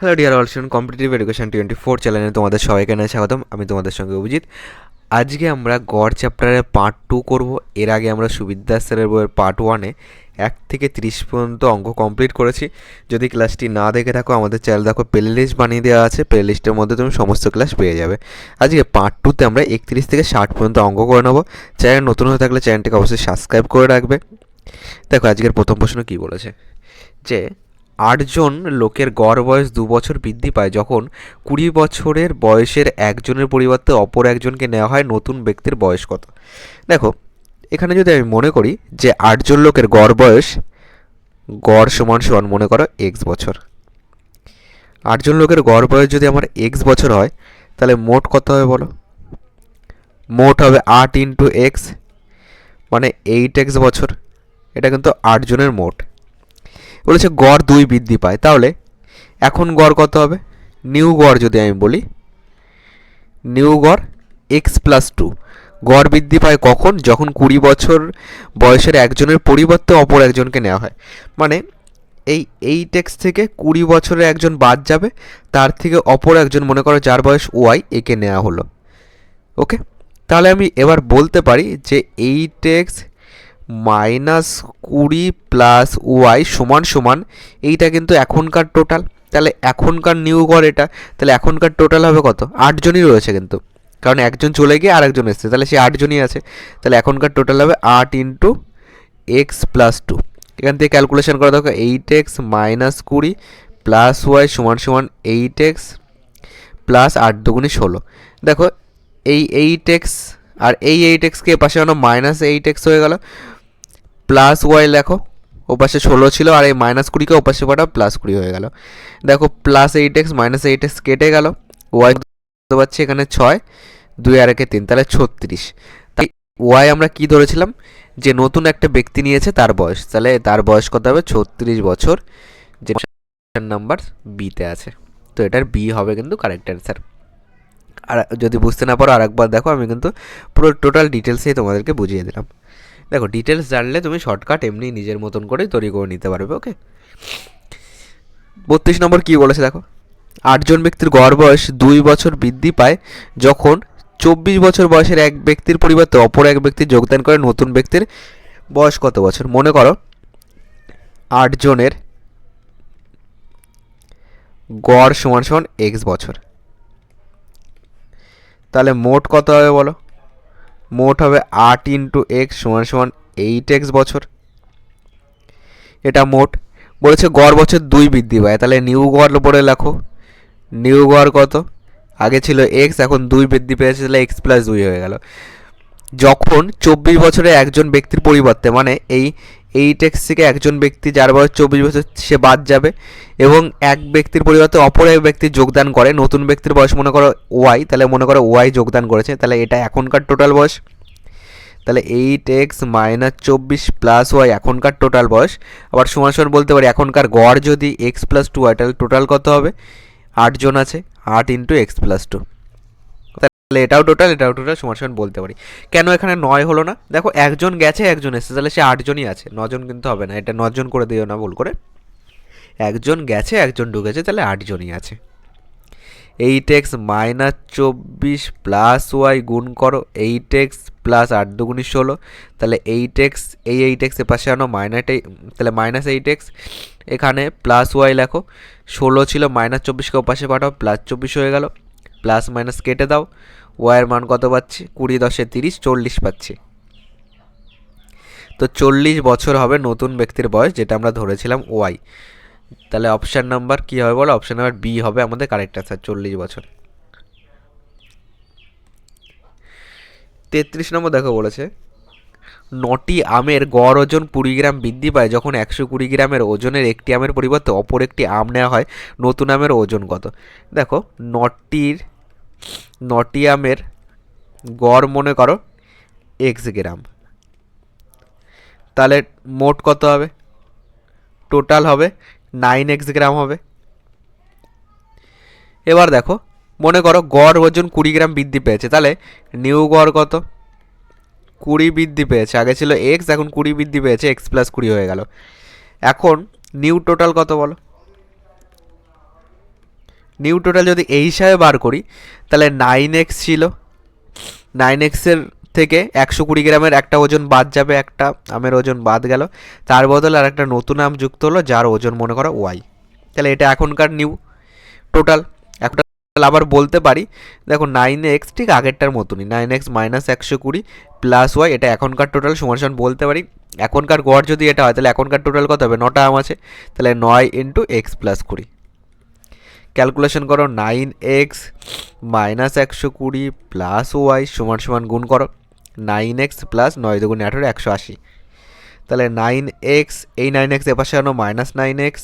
Hello dear all student, competitive education 24 চ্যানেলে তোমাদের সবাইকে জানাই স্বাগতম। আমি তোমাদের সঙ্গে অভিজিৎ। আজকে আমরা গড় চ্যাপ্টারের পার্ট 2 করব। এর আগে আমরা সুবিদ্যাস স্যারের বইয়ের পার্ট 1-এ 1 থেকে 30 পর্যন্ত অঙ্ক কমপ্লিট করেছি। যদি ক্লাসটি না দেখে থাকো, আমাদের চ্যানেল দেখো প্লে লিস্ট বানিয়ে দেওয়া আছে, প্লে লিস্টের মধ্যে তুমি সমস্ত ক্লাস পেয়ে যাবে। আজকে পার্ট 2-তে আমরা 31 থেকে 60 পর্যন্ত অঙ্ক করে নেবো। চ্যানেল নতুন হয়ে থাকলে চ্যানেলটিকে অবশ্যই সাবস্ক্রাইব করে রাখবে। দেখো আজকের প্রথম প্রশ্ন কী বলেছে, যে 8 জন লোকের গড় বয়স 2 বছর বৃদ্ধি পায় যখন 20 বছরের বয়সের একজনের পরিবর্তে অপর একজনকে নেওয়া হয়, নতুন ব্যক্তির বয়স কত? দেখো এখানে যদি আমি মনে করি যে 8 জন লোকের গড় বয়স, গড় সমান সমান মনে করো এক্স বছর। 8 জন লোকের গড় বয়স যদি আমার এক্স বছর হয়, তাহলে মোট কত হবে বলো? মোট হবে 8 ইন্টু এক্স, মানে 8x বছর। এটা কিন্তু 8 জনের মোট। বলেছে গড় 2 বৃদ্ধি পায়, তাহলে এখন গড় কত হবে? নিউ গড় যদি আমি বলি, নিউ গড় x+2। গড় বৃদ্ধি পায় কখন? যখন 20 বছর বয়সের একজনের পরিবর্তে অপর একজনকে নেওয়া হয়। মানে এই 8x থেকে 20 বছরের একজন বাদ যাবে, তার থেকে অপর একজন, মনে করো যার বয়স ওয়াই, একে নেওয়া হলো। ওকে, তাহলে আমি এবার বলতে পারি যে 8x মাইনাস 20 প্লাস ওয়াই সমান সমান, এইটা কিন্তু এখনকার টোটাল। তাহলে এখনকার নিউ গড় এটা, তাহলে এখনকার টোটাল হবে কত? 8 জনই রয়েছে কিন্তু, কারণ একজন চলে গিয়ে আর একজন এসছে, তাহলে সে 8 জনই আছে। তাহলে এখনকার টোটাল হবে 8 ইন্টু x+2। এখান থেকে ক্যালকুলেশন করা দরকার, 8x মাইনাস 20 প্লাস ওয়াই সমান সমান 8x প্লাস 8 দুগুণি 16। দেখো এই 8x আর এই 8xকে পাশে আনো, মাইনাস 8x হয়ে গেল, প্লাস ওয়াই লেখো, ওপাশে 16 ছিল, আর এই মাইনাস 20কে ওপাশে পাঠাও, প্লাস 20 হয়ে গেল। দেখো প্লাস 8x মাইনাস 8x কেটে গেল, ওয়াই বুঝতে পারছি এখানে 6, 2 আর 1 3, তাহলে 36। তাই ওয়াই আমরা কি ধরেছিলাম, যে নতুন একটা ব্যক্তি নিয়েছে তার বয়স, তাহলে তার বয়স কত হবে? 36 বছর, যে নাম্বার বিতে আছে। তো এটার বি হবে কিন্তু কারেক্ট অ্যান্সার। আর যদি বুঝতে না পারো আরেকবার দেখো, আমি কিন্তু পুরো টোটাল ডিটেলসেই তোমাদেরকে বুঝিয়ে দিলাম। দেখো ডিটেলস জানলে তুমি শর্টকাট এমনি নিজের মতন করে তৈরি করে নিতে পারবে। ওকে, 32 নম্বর কী বলেছে দেখো, 8 জন ব্যক্তির গড় বয়স 2 বছর বৃদ্ধি পায় যখন 24 বছর বয়সের এক ব্যক্তির পরিবর্তে অপর এক ব্যক্তি যোগদান করে, নতুন ব্যক্তির বয়স কত বছর? মনে করো 8 জনের গড় সমান সমান এক্স বছর, তাহলে মোট কত হবে বলো? মোট হবে 8 ইন্টু এক্স সমান সমান 8x বছর। এটা মোট। বলেছে গড় বছর 2 বৃদ্ধি পায়, তাহলে নিউ গড় পরে লেখো, নিউ গড় কত? আগে ছিল এক্স, এখন 2 বৃদ্ধি পেয়েছে, তাহলে x+2 হয়ে গেল। যখন 24 বছরে একজন ব্যক্তির পরিবর্তে, মানে এই 8x থেকে একজন ব্যক্তি যার বয়স 24 বছর সে বাদ যাবে, এবং এক ব্যক্তির পরিবর্তে অপর এক ব্যক্তি যোগদান করে, নতুন ব্যক্তির বয়স মনে করো ওয়াই, তাহলে মনে করো ওয়াই যোগদান করেছে, তাহলে এটা এখনকার টোটাল বয়স। তাহলে 8x মাইনাস 24 প্লাস ওয়াই এখনকার টোটাল বয়স। আবার সমান সমান বলতে পারি এখনকার গড় যদি x+2 হয়, তাহলে টোটাল কত হবে? 8 জন আছে, 8 ইন্টু x+2, তাহলে এটাও টোটাল এটাও টোটাল সমান সমান বলতে পারি। কেন এখানে 9 হলো না? দেখো একজন গেছে একজন এসেছে, তাহলে সে 8 জনই আছে, 9 জন কিন্তু হবে না, এটা 9 জন করে দিও না ভুল করে। একজন গেছে একজন ঢুকেছে, তাহলে 8 জনই আছে। 8x মাইনাস 24 প্লাস ওয়াই গুণ করো 8x প্লাস 8 দুগুণি 16, তাহলে 8x, এই 8x এর পাশে আনো, তাহলে মাইনাস 8x, এখানে প্লাস ওয়াই লেখো, 16 ছিল, মাইনাস 24কে ওপাশে পাঠাও, প্লাস 24 হয়ে গেল, প্লাস মাইনাস কেটে দাও, ওয়াইয়ের মান কত পাচ্ছি? 20 10 30, 40 পাচ্ছি। তো 40 বছর হবে নতুন ব্যক্তির বয়স, যেটা আমরা ধরেছিলাম ওয়াই। তাহলে অপশান নাম্বার কী হবে বলো? অপশান নাম্বার বি হবে আমাদের কারেক্ট আনসার, 40 বছর। 33 নম্বর দেখো বলেছে, 9টি আমের গড় ওজন 20 গ্রাম বৃদ্ধি পায় যখন 120 গ্রামের ওজনের একটি আমের পরিবর্তে অপর একটি আম নেওয়া হয়, নতুন আমের ওজন কত? দেখো 9টি আমের গড় মনে করো এক্স গ্রাম, তাহলে মোট কত হবে? টোটাল হবে 9x গ্রাম হবে। এবার দেখো মনে করো গড় ওজন 20 গ্রাম বৃদ্ধি পেয়েছে, তাহলে নিউ গড় কত? 20 বৃদ্ধি পেয়েছে, আগে ছিল এক্স, এখন 20 বৃদ্ধি পেয়েছে, x+20 হয়ে গেল। এখন নিউ টোটাল কত বলো? নিউ টোটাল যদি এই হিসাবে বার করি তাহলে 9x ছিল, 9xের থেকে 120 গ্রামের একটা ওজন বাদ যাবে, একটা আমের ওজন বাদ গেল, তার বদলে আর একটা নতুন আম যুক্ত হলো যার ওজন মনে করো ওয়াই। তাহলে এটা এখনকার নিউ টোটাল। এখন আবার বলতে পারি দেখো 9x ঠিক আগেরটার মতনই, 9x মাইনাস 120 প্লাস ওয়াই, এটা এখনকার টোটাল সমান সমান বলতে পারি। এখনকার গড় যদি এটা হয় তাহলে এখনকার টোটাল কত হবে, 9টা আম আছে, তাহলে 9 ইন্টু এক্স প্লাস 20। ক্যালকুলেশন করো, 9x মাইনাস 120 প্লাস ওয়াই সমান সমান গুণ করো 9x প্লাস 9 2 18 180। তাহলে 9x, এই 9x এপাশে আনো মাইনাস 9x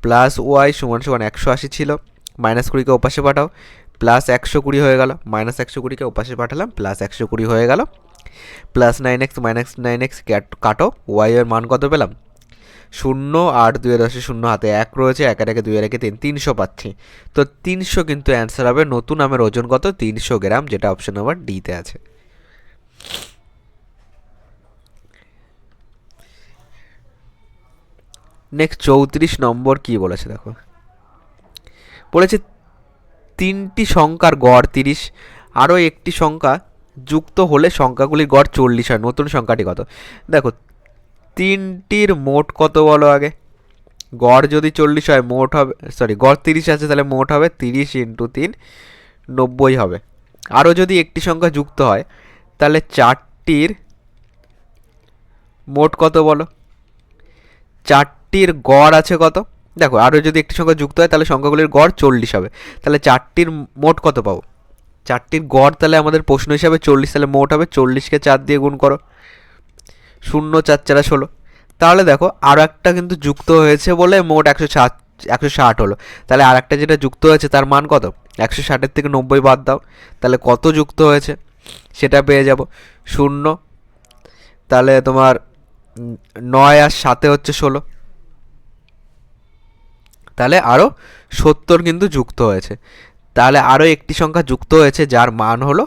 প্লাস ওয়াই সমান সমান 180 ছিল, মাইনাস 20কে ওপাশে পাঠাও প্লাস 120 হয়ে গেল, মাইনাস 120কে ওপাশে পাঠালাম প্লাস 120 হয়ে গেল, প্লাস 9x মাইনাস 9x কাটো, ওয়াই এর মান কত পেলাম 0, 8 2 10 0 হাতে 1 রয়েছে, 1 এর 2 এর 3, 300 পাচ্ছি। তো 300 কিন্তু অ্যান্সার হবে। নতুন আমের ওজন কত, 300 গ্রাম, যেটা অপশন নাম্বার ডিতে আছে। নেক্সট 34 নম্বর কি বলেছে দেখো, বলেছে 3টি সংখ্যার গড় 30, আরও একটি সংখ্যা যুক্ত হলে সংখ্যাগুলির গড় 40 হয়, নতুন সংখ্যাটি কত। দেখো 3টির মোট কত বলো আগে, গড় যদি 40 হয় মোট হবে, সরি গড় 30 আছে তাহলে মোট হবে 30 ইন্টু 3 90 হবে। আরও যদি একটি সংখ্যা যুক্ত হয় তাহলে 4টির মোট কত বলো, 4টির গড় আছে কত, দেখো আরও যদি একটি সংখ্যা যুক্ত হয় তাহলে সংখ্যাগুলির গড় 40 হবে, তাহলে 4টির মোট কত পাবো, 4টির গড় তাহলে আমাদের প্রশ্ন হিসাবে 40, তাহলে মোট হবে 40কে 4 দিয়ে গুণ করো, 0 4 4 16। তাহলে দেখো আরও একটা কিন্তু যুক্ত হয়েছে বলে মোট 160 হলো, তাহলে আর একটা যেটা যুক্ত হয়েছে তার মান কত, 160-এর থেকে 90 বাদ দাও, তাহলে কত যুক্ত হয়েছে সেটা পেয়ে যাব 0, তাহলে তোমার 9 আর 7 হচ্ছে 16, তাহলে আরও 70 কিন্তু যুক্ত হয়েছে। তাহলে আরও একটি সংখ্যা যুক্ত হয়েছে যার মান হলো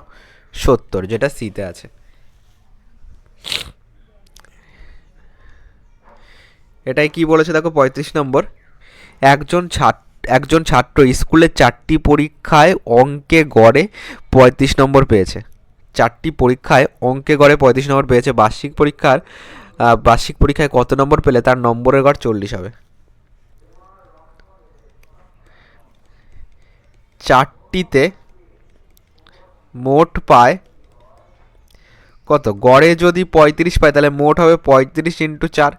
70, যেটা সিতে আছে। এটাই কি বলেছে দেখো 35 নম্বর, একজন ছাত্র স্কুলে 4টি পরীক্ষায় অঙ্কে গড়ে 35 নম্বর পেয়েছে, 4টি পরীক্ষায় অঙ্কে গড়ে 35 নম্বর পেয়েছে, বার্ষিক পরীক্ষায় কত নম্বর পেলে তার নম্বরের গড় 40 হবে। 4টিতে মোট পায় কত, গড়ে যদি 35 পায় তাহলে মোট হবে 35 ইন্টু 4,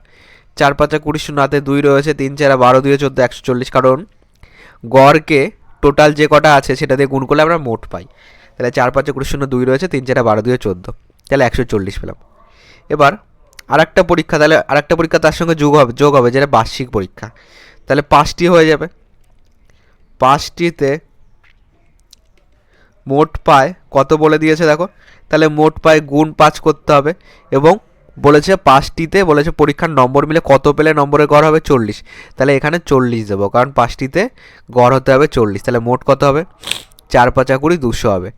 4 5 20 0 হাতে 2 রয়েছে, 3 4 12 2 14 140, কারণ গড়কে টোটাল যে কটা আছে সেটা দিয়ে গুণ করলে আমরা মোট পাই, তাহলে 4 5 20 0 2 রয়েছে, 3 4 12 2 14, তাহলে 140 পেলাম। এবার আরেকটা পরীক্ষা, তাহলে আরেকটা পরীক্ষা তার সঙ্গে যোগ হবে যেটা বার্ষিক পরীক্ষা, তাহলে 5টি হয়ে যাবে, 5টিতে মোট পায় কত বলে দিয়েছে দেখো, তাহলে মোট পায় গুণ 5 করতে হবে, এবং বলেছে 5টিতে বলেছে পরীক্ষার নম্বর মিলে কত পেলে নম্বরের গড় হবে 40, তাহলে এখানে 40 দেবো, কারণ 5টিতে গড় হতে হবে 40, তাহলে মোট কত হবে 4 5 20 200 হবে।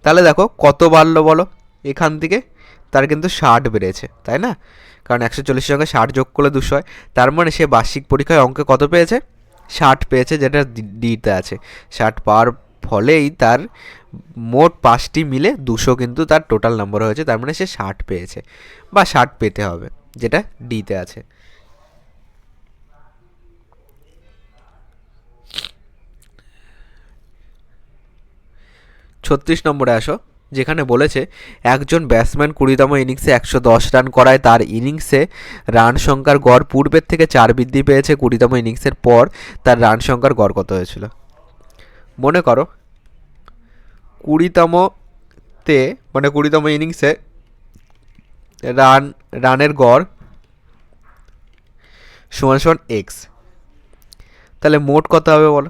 তাহলে দেখো কত বাড়লো বলো, এখান থেকে তার কিন্তু 60 বেড়েছে, তাই না, কারণ 140-এর সঙ্গে 60 যোগ করলে 200 হয়, তার মানে সে বার্ষিক পরীক্ষায় অঙ্কে কত পেয়েছে 60 পেয়েছে, যেটা ডিতে আছে। 60 পাওয়ার ফলেই তার মোট 5টি মিলে 200 কিন্তু তার টোটাল নম্বর হয়েছে, তার মানে সে 60 পেয়েছে বা 60 পেতে হবে, যেটা ডিতে আছে। ছত্রিশ নম্বরে আসো, যেখানে বলেছে একজন ব্যাটসম্যান 20তম ইনিংসে 110 রান করায় তার ইনিংসে রান সংখ্যার গড় পূর্বের থেকে 4 বৃদ্ধি পেয়েছে, 20তম ইনিংসের পর তার রান সংখ্যার গড় কত হয়েছিল। মনে করো 20তম ইনিংসে রানের গড় সমান সমান এক্স, তাহলে মোট কত হবে বলো,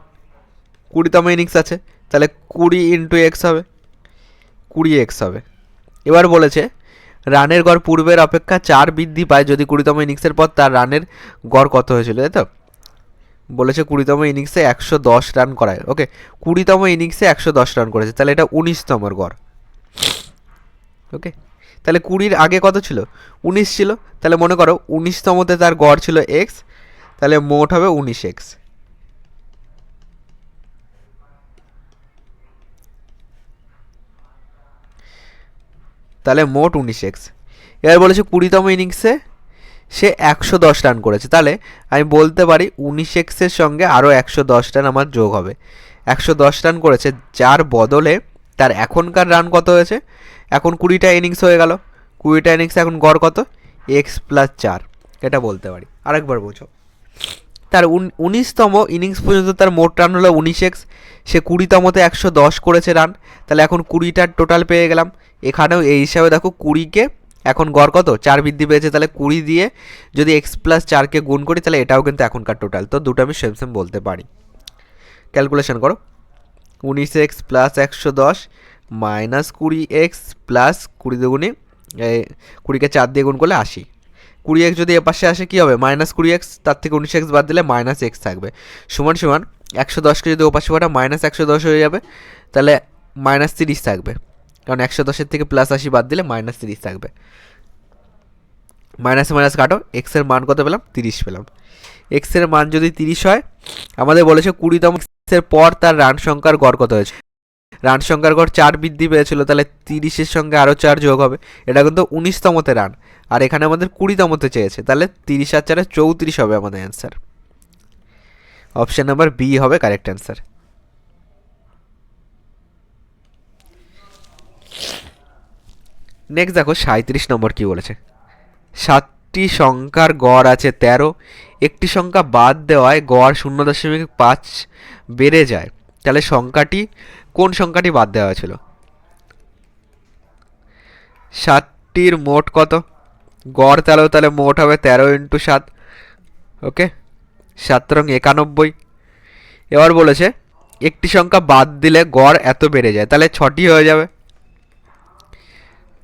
20তম ইনিংস আছে তাহলে 20 ইন্টু এক্স হবে, 20x হবে। এবার বলেছে রানের গড় পূর্বের অপেক্ষা 4 বৃদ্ধি পায় যদি 20তম ইনিংসের পর তার রানের গড় কত হয়েছিল, তাই তো বলেছে 20তম ইনিংসে 110 রান করায়, ওকে 20তম ইনিংসে 110 রান করেছে, তাহলে এটা 19তম গড়, ওকে। তাহলে 20-র আগে কত ছিল 19 ছিল, তাহলে মনে করো 19তমতে তার গড় ছিল এক্স, তাহলে মোট হবে 19x। তাহলে মোট 19x। এবার বলেছে 20তম ইনিংসে সে 110 রান করেছে, তাহলে আমি বলতে পারি 19xের সঙ্গে আরও 110 রান আমার যোগ হবে। 110 রান করেছে, যার বদলে তার এখনকার রান কত হয়েছে, এখন 20টা ইনিংস হয়ে গেল, 20টা ইনিংসে এখন গড় কত, x+4, এটা বলতে পারি। আরেকবার বোঝো, তার 19তম ইনিংস পর্যন্ত তার মোট রান হলো 19x, সে 20তমতে 110 করেছে রান, তাহলে এখন 20টার টোটাল পেয়ে গেলাম। এখানেও এই হিসাবে দেখো 20কে এখন গড় কত 4 বৃদ্ধি পেয়েছে, তাহলে 20 দিয়ে যদি x+4কে গুণ করি তাহলে এটাও কিন্তু এখনকার টোটাল। তো দুটো আমি সেম সেম বলতে পারি। ক্যালকুলেশন করো, 19x plus 110 minus 20x plus 20 দুগুণি 20কে 4 দিয়ে গুণ করলে 80। 20x যদি এপাশে আসে কী হবে, মাইনাস 20x, তার থেকে 19x বাদ দিলে মাইনাস x থাকবে, সমান সমান 110কে যদি ওপাশে পাঠা মাইনাস 110 হয়ে যাবে, তাহলে মাইনাস 30 থাকবে, কারণ 110-এর থেকে প্লাস 80 বাদ দিলে মাইনাস 30 থাকবে। মাইনাসে মাইনাস কাটো, এক্সের মান কত পেলাম, 30 পেলাম। এক্সের মান যদি 30 হয়, আমাদের বলেছে 20তম ইনিংসের পর তার রান সংখ্যার গড় কত হয়েছে, রান সংখ্যার গড় 4 বৃদ্ধি পেয়েছিল, তাহলে 30-এর সঙ্গে আরও 4 যোগ হবে, এটা কিন্তু 19তমতে রান, আর এখানে আমাদের 20তমতে চেয়েছে, তাহলে 30 আর 4 34 হবে আমাদের অ্যান্সার। অপশান নাম্বার বি হবে কারেক্ট অ্যান্সার। নেক্সট দেখো 37 নম্বর কী বলেছে, 7টি সংখ্যার গড় আছে 13, একটি সংখ্যা বাদ দেওয়ায় গড় 0.5 বেড়ে যায়, তাহলে সংখ্যাটি কোন সংখ্যাটি বাদ দেওয়া হয়েছিল। 7টির মোট কত, গড় তাহলে মোট হবে 13 × 7, ওকে, 7 91। এবার বলেছে একটি সংখ্যা বাদ দিলে গড় এত বেড়ে যায়, তাহলে 6টি হয়ে যাবে।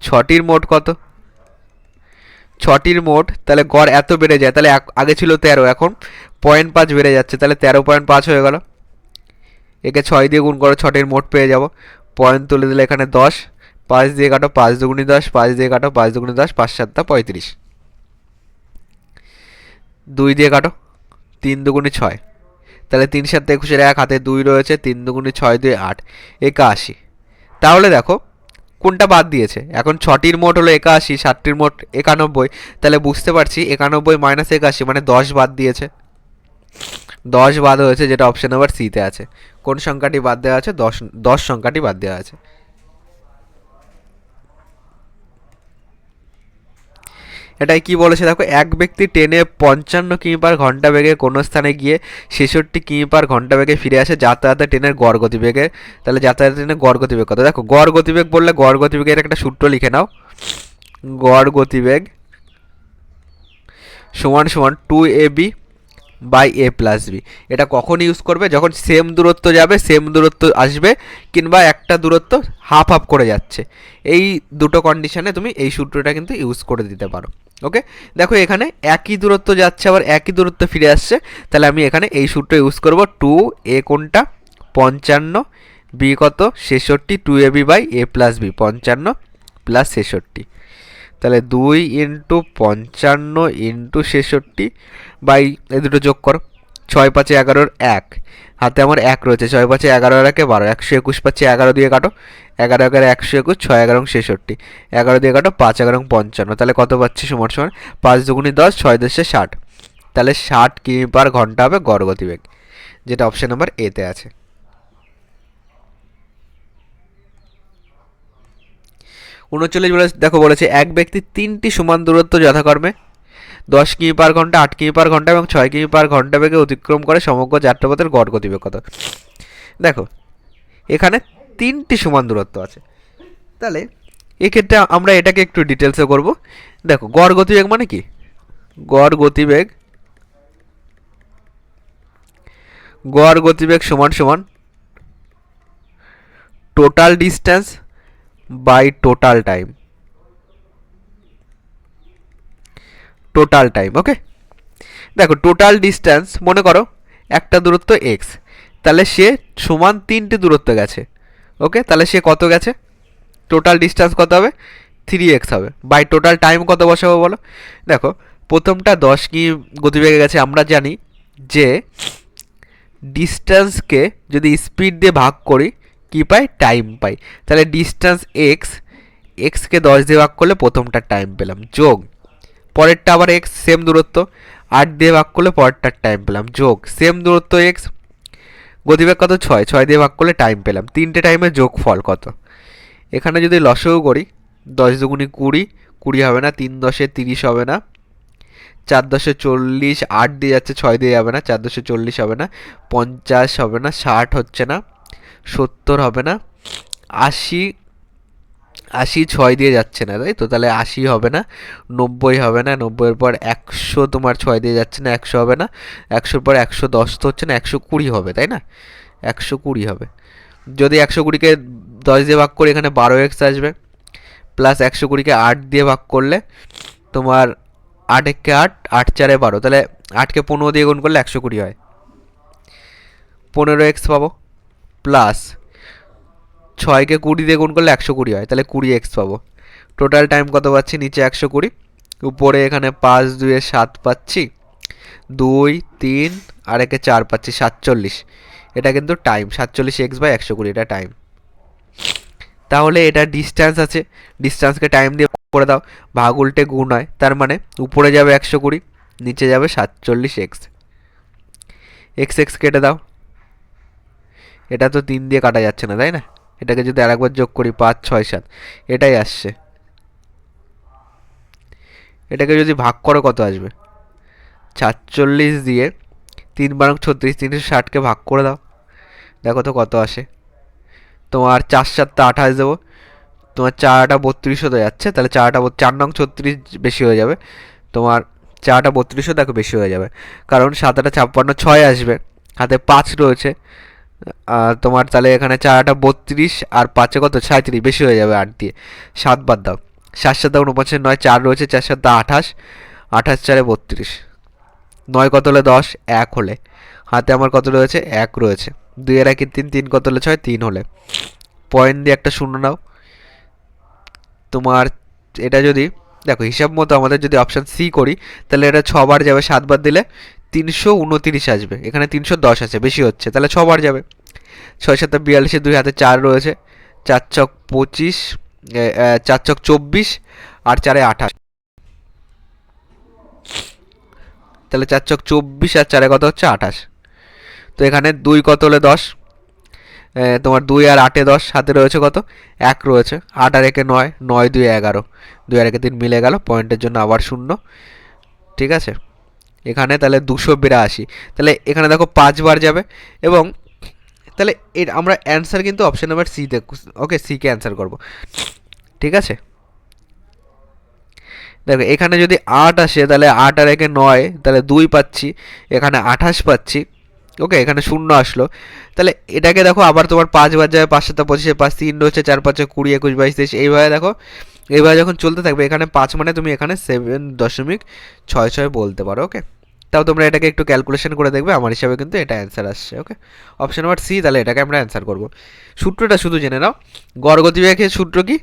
6টির মোট কত, 6টির মোট, তাহলে গড় এত বেড়ে যায়, তাহলে আগে ছিল 13, এখন 0.5 বেড়ে যাচ্ছে, তাহলে 13.5 হয়ে গেল। একে 6 দিয়ে গুণ করো, 6টির মোট পেয়ে যাব, পয়েন্ট তুলে দিলে এখানে 10, 5 দিয়ে কাটো, 5 দুগুণি 10, 5 দিয়ে কাটো, 5 দুগুণি 10, 5 7 35, 2 দিয়ে কাটো, 3 দুগুণি 6, তাহলে 3 7 21, 1 হাতে 2 রয়েছে, 3 দুগুণি 6 2 8, 81। তাহলে দেখো কোনটা বাদ দিয়েছে, এখন 6টির মোট হলো 81, 7টির মোট 91, তাহলে বুঝতে পারছি 91 মাইনাস 81 মানে 10 বাদ দিয়েছে, 10 বাদ হয়েছে, যেটা অপশন নাম্বার সিতে আছে। কোন সংখ্যাটি বাদ দেওয়া আছে, 10 সংখ্যাটি বাদ দেওয়া আছে। এটাই কি বলেছে দেখো, এক ব্যক্তি ট্রেনে 55 কিমি/ঘন্টা বেগে কোনো স্থানে গিয়ে 66 কিমি/ঘন্টা বেগে ফিরে আসে যাতায়াতে ট্রেনের গড় গতিবেগে, তাহলে যাতায়াতে ট্রেনের গড় গতিবেগ কত, দেখো গড় গতিবেগ বললে গড় গতিবেগের একটা সূত্র লিখে নাও, গড় গতিবেগ সমান সমান 2ab/a+b। এটা কখন ইউজ করবে, যখন সেম দূরত্ব যাবে, সেম দূরত্ব আসবে, কিংবা একটা দূরত্ব হাফ হাফ করে যাচ্ছে, এই দুটো কন্ডিশনে তুমি এই সূত্রটা কিন্তু ইউজ করে দিতে পারো। ওকে, দেখো এখানে একই দূরত্ব যাচ্ছে আবার একই দূরত্ব ফিরে আসছে, তাহলে আমি এখানে এই সূত্র ইউজ করব, 2a কোনটা 55, b কত 66, 2ab/a+b 55 + 66, তাহলে 2 × 55 × 66 বাই এই দুটো যোগ করো, 6 5 11 1, হাতে আমার 1 রয়েছে, 6 5 11 আর 1 12, 121 পাচ্ছে 11 দিয়ে কাটো, 11 11 121, 6 11 66, 11 দিয়ে কাটো, 5 11 55, তাহলে কত পাচ্ছি, সমান সমান 5 দুগুণি 10, 6 10 60, তাহলে 60 কিমি/ঘন্টা হবে গড় গতিবেগ, যেটা অপশন নাম্বার এতে আছে। 39 দেখো বলেছে এক ব্যক্তি 3টি সমান দূরত্ব যথাক্রমে 10 কিমি/ঘন্টা, 8 কিমি/ঘন্টা এবং 6 কিমি/ঘন্টা বেগে অতিক্রম করে, সমগ্র যাত্রাপথের গড় গতিবেগ কত। দেখো এখানে 3টি সমান দূরত্ব আছে, তাহলে এক্ষেত্রে আমরা এটাকে একটু ডিটেলসে করব। দেখো গড় গতিবেগ মানে কি, গড় গতিবেগ সমান সমান total distance by total time, okay. দেখো টোটাল ডিস্টেন্স মনে করো একটা দূরত্ব এক্স, তাহলে সে সমান 3টি দূরত্ব গেছে, ওকে, তাহলে সে কত গেছে, টোটাল ডিস্টেন্স কত হবে 3x হবে, বাই টোটাল টাইম কত বসাবো বলো। দেখো প্রথমটা 10 কিমি গতিবেগে গেছে, আমরা জানি যে ডিস্টেন্সকে যদি স্পিড দিয়ে ভাগ করি কি পাই, টাইম পাই, তাহলে ডিস্টেন্স এক্স এক্সকে 10 দিয়ে ভাগ করলে প্রথমটার টাইম পেলাম, যোগ পরেরটা আবার এক্স সেম দূরত্ব 8 দিয়ে ভাগ করলে পরেরটার টাইম পেলাম, যোগ সেম দূরত্ব এক্স, গতিবেগ কত 6, 6 দিয়ে ভাগ করলে টাইম পেলাম, তিনটে টাইমের যোগফল কত। এখানে যদি লসও করি 10 দুগুণি 20, 20 হবে না, 3 10 30 হবে না, 4 10 40, 8 দিয়ে যাচ্ছে 6 দিয়ে যাবে না, 4 10 40 হবে না, 50 হবে না, 60 হচ্ছে না, 70 হবে না, 80, 80 6 দিয়ে যাচ্ছে না তাই তো, তাহলে 80 হবে না, 90 হবে না, 90-এর পর 100 তোমার 6 দিয়ে যাচ্ছে না, 100 হবে না, 100-র পর 110 তো হচ্ছে না, 120 হবে তাই না, 120 হবে। যদি 120-কে 10 দিয়ে ভাগ করে এখানে 12x আসবে, প্লাস 120-কে 8 দিয়ে ভাগ করলে তোমার 8 একে 8, 8 4-এ 12, তাহলে 8-কে 15 দিয়ে গুণ করলে 120 হয়, 15x পাবো, প্লাস 6-কে 20 দিয়ে গুণ করলে 120 হয়, তাহলে 20x পাবো। টোটাল টাইম কত পাচ্ছি, নিচে 120, উপরে এখানে 5 2-এ 7 পাচ্ছি, 2 3 আর একে 4 পাচ্ছি, 47। এটা কিন্তু টাইম, 47x/120 এটা টাইম। তাহলে এটা ডিস্ট্যান্স আছে, ডিস্ট্যান্সকে টাইম দিয়ে করে দাও, ভাগ উল্টে গুণ হয়, তার মানে উপরে যাবে 120, নিচে যাবে 47x, এক্স এক্স কেটে দাও, এটা তো 3 দিয়ে কাটা যাচ্ছে না তাই না, এটাকে যদি আরেকবার যোগ করি 5 6 7, এটাই আসছে। এটাকে যদি ভাগ করো কত আসবে, 47 দিয়ে 3 বারং 36, 360-কে ভাগ করে দাও, দেখো তো কত আসে। তোমার 4 7 28 দেবো, তোমার 4 32 হতে যাচ্ছে, তাহলে 4 নং 36 বেশি হয়ে যাবে, তোমার 4 32 দেখো বেশি হয়ে যাবে, কারণ 7 56 6 আসবে, হাতে 5 রয়েছে, তোমার তাহলে এখানে 4 32 আর 5-এ কত 37, বেশি হয়ে যাবে 8 দিয়ে, 7 বাদ দাও, 7 7 49 9, 4 রয়েছে, 4 7 28, 28 4-এ 32, 9 কত হলে 10, 1 হলে, হাতে আমার কত রয়েছে 1 রয়েছে, 2 এর 1 3, 3 কত হলে 6, 3 হলে, পয়েন্ট দিয়ে একটা শূন্য নাও। তোমার এটা যদি দেখো হিসাব মতো আমাদের যদি অপশান সি করি, তাহলে এটা 6 বার যাবে, 7 বার দিলে 329 আসবে, এখানে 310 আছে, বেশি হচ্ছে, তাহলে 6 বার যাবে, 6 7 42, 2 হাতে 4 রয়েছে, 4 ছক 25, 4 ছক 24 আর 4-এ 28, তাহলে 4 ছক 24 আর 4-এ কত হচ্ছে 28। তো এখানে 2 কত হলে 10, তোমার 2 আর 8-এ 10, হাতে রয়েছে কত 1 রয়েছে, 8 আর 1-এ 9, 9 2 11, 2 আর 1-এ 3 মিলে গেল, পয়েন্টের জন্য আবার শূন্য, ঠিক আছে। এখানে তাহলে 282, তাহলে এখানে দেখো 5 বার যাবে, এবং তাহলে এর আমরা অ্যান্সার কিন্তু অপশন নাম্বার সি তে, ওকে সিকে অ্যান্সার করব, ঠিক আছে। দেখো এখানে যদি 8 আসে, তাহলে 8 আর 1-এ 9, তাহলে 2 পাচ্ছি, এখানে 28 পাচ্ছি, ওকে এখানে শূন্য আসলো, তাহলে এটাকে দেখো আবার তোমার 5 বার যাবে, 5 7 25, 5 3 রয়েছে, 4 5 20 21 22 23, এইভাবে দেখো এইভাবে যখন চলতে থাকবে, এখানে 5 মানে তুমি এখানে 7.66 বলতে পারো, ওকে। তাও তোমরা এটাকে একটু ক্যালকুলেশন করে দেখবে, আমার হিসাবে কিন্তু এটা অ্যান্সার আসছে, ওকে অপশন নাম্বার সি, তাহলে এটাকে আমরা অ্যান্সার করব। সূত্রটা শুধু জেনে নাও, গড় গতিবেগের সূত্র কি,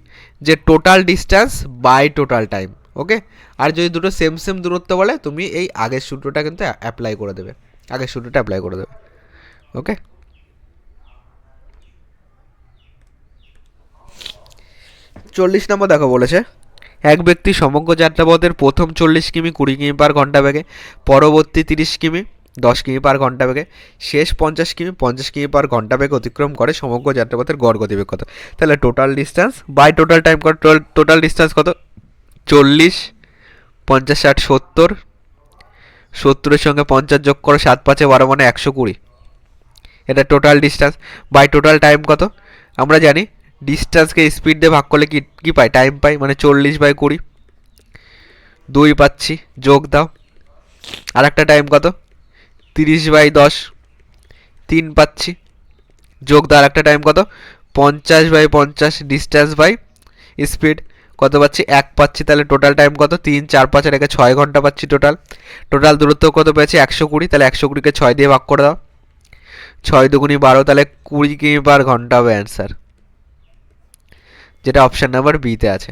যে total distance by total time, okay. আর যদি দুটো সেম সেম দূরত্ব বলে, তুমি এই আগের সূত্রটা কিন্তু অ্যাপ্লাই করে দেবে, আগের সূত্রটা অ্যাপ্লাই করে দেবে, ওকে। 40 নম্বর দেখো বলেছে, এক ব্যক্তি সমগ্র যাত্রাপথের প্রথম 40 কিমি 20 কিমি পার ঘন্টা বেগে, পরবর্তী 30 কিমি 10 কিমি পার ঘন্টা বেগে, শেষ 50 কিমি 50 কিমি পার ঘন্টা বেগে অতিক্রম করে, সমগ্র যাত্রাপথের গড় গতিবেগ কত। তাহলে total distance by total time কত, টোটাল ডিস্ট্যান্স কত 40, 50 60 70, 70-এর সঙ্গে 50 যোগ করো, 7 5 12 মানে 120, এটা total distance. By total time কত, আমরা জানি ডিস্ট্যান্সকে স্পিড দিয়ে ভাগ করলে কি কি পাই, টাইম পাই, মানে 40/20, 2 পাচ্ছি, যোগ দাও, আর একটা টাইম কত 30/10, 3 পাচ্ছি, যোগ দাও, আর একটা টাইম কত 50/50, ডিস্ট্যান্স বাই স্পিড কত পাচ্ছি 1 পাচ্ছি, তাহলে টোটাল টাইম কত 3 4 5 আর 6 ঘন্টা পাচ্ছি, টোটাল টোটাল দূরত্ব কত পেয়েছি 120, তাহলে 120-কে 6 দিয়ে ভাগ করে দাও, 6 দুগুণি 12, তাহলে 20 কিমি পার ঘন্টা হবে অ্যান্সার, যেটা অপশান নাম্বার বিতে আছে।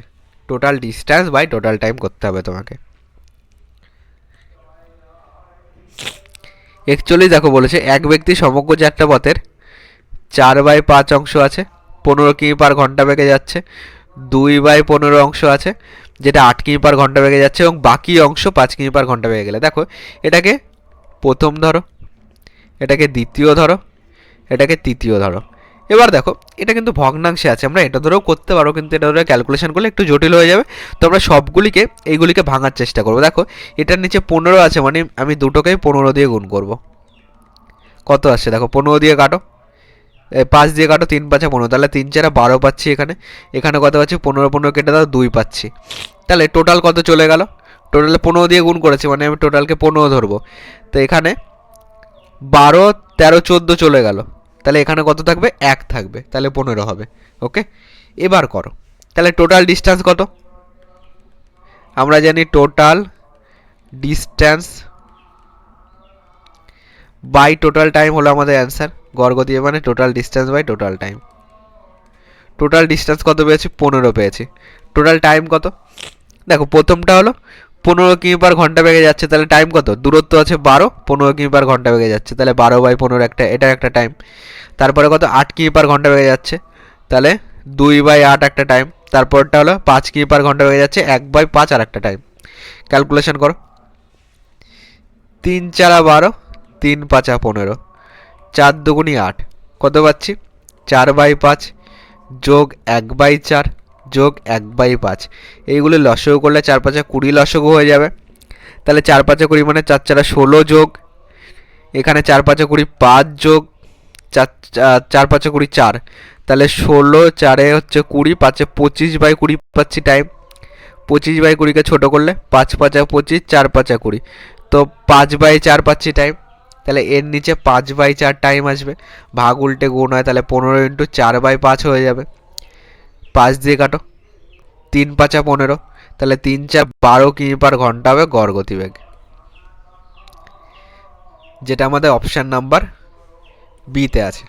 Total distance by total time করতে হবে তোমাকে। 41 দেখো বলেছে, এক ব্যক্তি সমগ্র যাত্রাপথের 4/5 অংশ আছে, 15 কিমি পার ঘন্টা বেগে যাচ্ছে, 2/15 অংশ আছে, যেটা 8 কিমি পার ঘন্টা বেগে যাচ্ছে, এবং বাকি অংশ 5 কিমি পার ঘন্টা বেগে গেলে দেখো এটাকে প্রথম ধরো, এটাকে দ্বিতীয় ধরো, এটাকে তৃতীয় ধরো। এবার দেখো এটা কিন্তু ভগ্নাংশে আছে, আমরা এটা ধরেও করতে পারো, কিন্তু এটা ধরে ক্যালকুলেশন করলে একটু জটিল হয়ে যাবে। তো আমরা সবগুলিকে এইগুলিকে ভাঙার চেষ্টা করবো। দেখো এটার নিচে 15 আছে, মানে আমি দুটোকেই 15 দিয়ে গুণ করব। কত আসছে দেখো, 15 দিয়ে কাটো, 5 দিয়ে কাটো, 3 5 15, তাহলে 3 4 12 পাচ্ছি। এখানে এখানে কত পাচ্ছি, 15 15 কেটে দাও, 2 পাচ্ছি। তাহলে টোটাল কত চলে গেল, টোটালে 15 দিয়ে গুণ করেছি, মানে আমি টোটালকে 15 ধরবো। তো এখানে 12 13 14 চলে গেল, তাহলে এখানে কত থাকবে, 1 থাকবে, তাহলে 15 হবে। ওকে, এবার করো। তাহলে টোটাল ডিস্টেন্স কত, আমরা জানি total distance by total time হলো আমাদের অ্যান্সার। গড় গতি মানে total distance by total time. Total distance কত পেয়েছি, 15 পেয়েছি। টোটাল টাইম কত, দেখো প্রথমটা হলো 15 কিমি পার ঘন্টা বেগে যাচ্ছে, তাহলে টাইম কত, দূরত্ব আছে 12, 15 কিমি পার ঘন্টা বেগে যাচ্ছে, তাহলে 12/15 একটা, এটা একটা টাইম। তারপরে কত, 8 কিমি পার ঘন্টা বেগে যাচ্ছে, তাহলে 2/8 একটা টাইম। তারপরটা হলো 5 কিমি পার ঘন্টা বেগে যাচ্ছে, 1/5 আর একটা টাইম। ক্যালকুলেশন করো, 3 4 12, 3 5 15, 4 2 8, কত পাচ্ছি, 4/5 যোগ 1/4 যোগ 1/5। এইগুলি লসগু করলে 4 5 20 লসগু হয়ে যাবে। তাহলে 4 5 20 মানে 4 4 16 যোগ, এখানে 4 5 20 5 যোগ 4 5 20 4, তাহলে 16 4 হচ্ছে 20, 5 25/20 পাচ্ছি টাইম। 25/20কে ছোটো করলে 5 5 25, 4 5 20, তো 5/4 পাচ্ছি টাইম। তাহলে এর নিচে 5/4 টাইম আসবে, ভাগ উল্টে গুণ হয়, তাহলে 15 × 4/5 হয়ে যাবে। 5 দিয়ে কাটো, 3 5 15, তাহলে 3 4 12 কিমি পার ঘন্টা হবে গড় গতিবেগ, যেটা আমাদের অপশান নাম্বার বিতে আছে।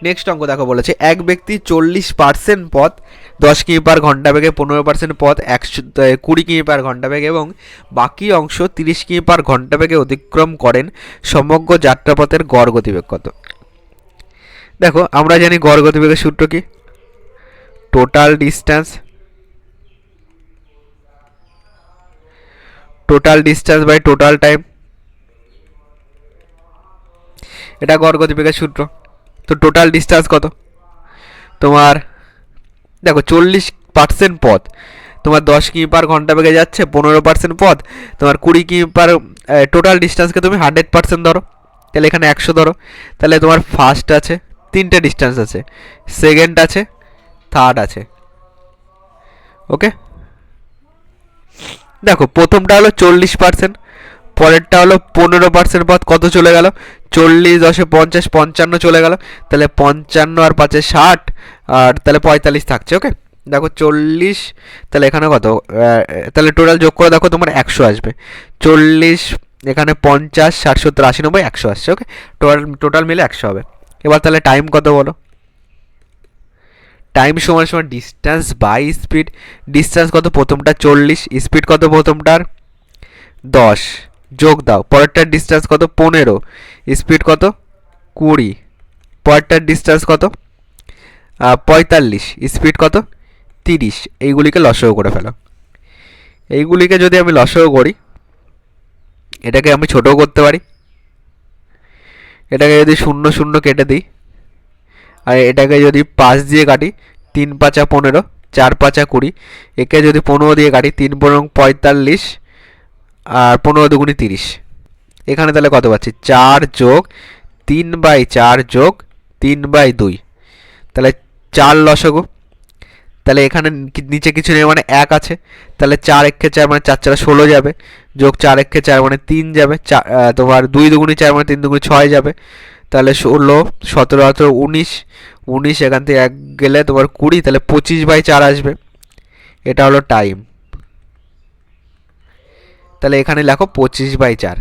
নেক্সট অঙ্ক দেখো, বলেছে এক ব্যক্তি 40% পথ 10 কিমি পার ঘন্টা বেগে, 15% পথ 20 কিমি পার ঘন্টা বেগে এবং বাকি অংশ 30 কিমি পার ঘন্টা বেগে অতিক্রম করেন, সমগ্র যাত্রাপথের গড় গতিবেগ কত। দেখো আমরা জানি গড় গতিবেগের সূত্র কি, total distance by total time, এটা গড় গতিবেগের সূত্র। তো টোটাল ডিস্টেন্স কত, তোমার দেখো 40% পথ তোমার 10 কিমি পার ঘন্টা বেগে যাচ্ছে, 15% পথ তোমার 20 কিমি পার, টোটাল ডিস্টেন্সকে তুমি 100% ধরো, তাহলে এখানে 100 ধরো। তাহলে তোমার ফার্স্ট আছে, 3টে ডিস্টেন্স আছে, সেকেন্ড আছে, থার্ড আছে। ওকে, দেখো প্রথমটা হলো 40%, পরেরটা হলো 15% পথ, কত চলে গেল, 40 10 50 55 চলে গেল, তাহলে 55 আর 5 60, আর তাহলে 45 থাকছে। ওকে, দেখো 40, তাহলে এখানে কত, তাহলে টোটাল যোগ করে দেখো তোমার 100 আসবে। 40 এখানে 50 60 70 80 90 100 আসছে। ওকে, টোটাল মিলে 100 হবে। এবার তাহলে টাইম কত বলো, টাইম সমান সমান ডিস্টেন্স বাই স্পিড। ডিস্টেন্স কত, প্রথমটা 40, স্পিড কত প্রথমটার 10, যোগ দাও, পরেরটার ডিস্টেন্স কত 15, স্পিড কত 20, পরেরটার ডিস্টেন্স কত 45, স্পিড কত 30। এইগুলিকে লসগু করে ফেলো। এইগুলিকে যদি আমি লসগু করি, এটাকে আমি ছোটও করতে পারি, এটাকে যদি 0 0 কেটে দিই, আর এটাকে যদি 5 দিয়ে কাটি, 3 5 15, 4 5 20, একে যদি 15 দিয়ে কাটি, 3 15 45, আর 15 2 30। এখানে তাহলে কত পাচ্ছি, 4 যোগ 3/4 যোগ 3/2, তাহলে 4 লসগু। তাহলে এখানে নিচে কিছু নেই, মানে 1 আছে, তাহলে 4 1 4 মানে 4 4 16 যাবে, যোগ 4 1 4 মানে 3 যাবে, তোমার 2 2 4 মানে 3 2 6 যাবে, তাহলে 16 17 18 19, 19 এখান থেকে 1 গেলে তোমার 20, তাহলে 25/4 আসবে। এটা হলো টাইম। তাহলে এখানে লেখো 25/4,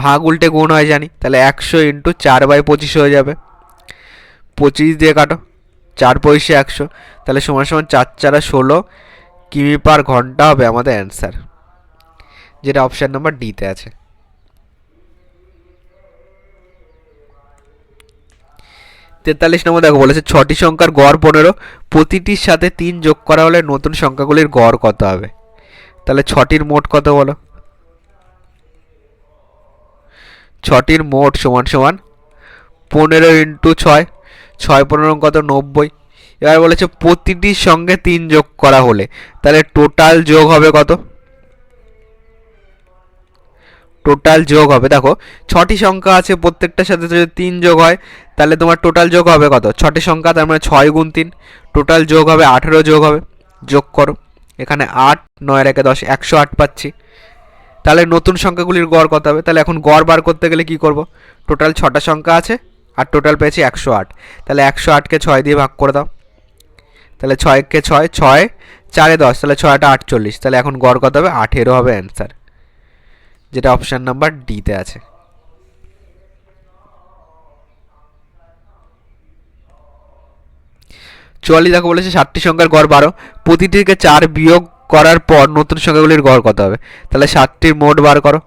ভাগ উল্টে গুণ হয় জানি, তাহলে 100 × 4/25 হয়ে যাবে। 25 দিয়ে কাটো, 4 পয়সা 100, তাহলে সমান সমান 4 4 16 কিমি পার ঘন্টা হবে আমাদের অ্যান্সার, যেটা অপশান নাম্বার ডিতে আছে। 43 নম্বর দেখো বলেছে 6টি সংখ্যার গড় 15, প্রতিটির সাথে 3 যোগ করা হলে নতুন সংখ্যাগুলির গড় কত হবে? তাহলে 6টির মোট কত বলো? 6টির মোট সমান সমান 15 ইন্টু 6, 6 15 কত 90। এবার বলেছে প্রতিটির সঙ্গে 3 যোগ করা হলে, তাহলে টোটাল যোগ হবে কত? টোটাল যোগ হবে, দেখো 6টি সংখ্যা আছে, প্রত্যেকটার সাথে যদি 3 যোগ হয় তাহলে তোমার টোটাল যোগ হবে কত? 6টি সংখ্যা, তার মানে 6 গুণ 3, টোটাল যোগ হবে 18 যোগ হবে। যোগ করো, এখানে 8 9 আর 1 10, 108 পাচ্ছি। তাহলে নতুন সংখ্যাগুলির গড় কত হবে? তাহলে এখন গড় বার করতে গেলে কি করব? টোটাল 6টা সংখ্যা আছে আর টোটাল পেয়েছি 108, তাহলে 108কে 6 দিয়ে ভাগ করে দাও। তাহলে 6কে 6, 6 4 10, তাহলে 6টা 48, তাহলে এখন গড় কত হবে? 18 হবে অ্যান্সার, যেটা অপশান নাম্বার ডিতে আছে। চুয়াল্লিশ দেখো বলেছে 7টি সংখ্যার গড় 12, প্রতিটিকে 4 বিয়োগ করার পর নতুন সংখ্যাগুলির গড় কত হবে? তাহলে 7টির মোট বার করো।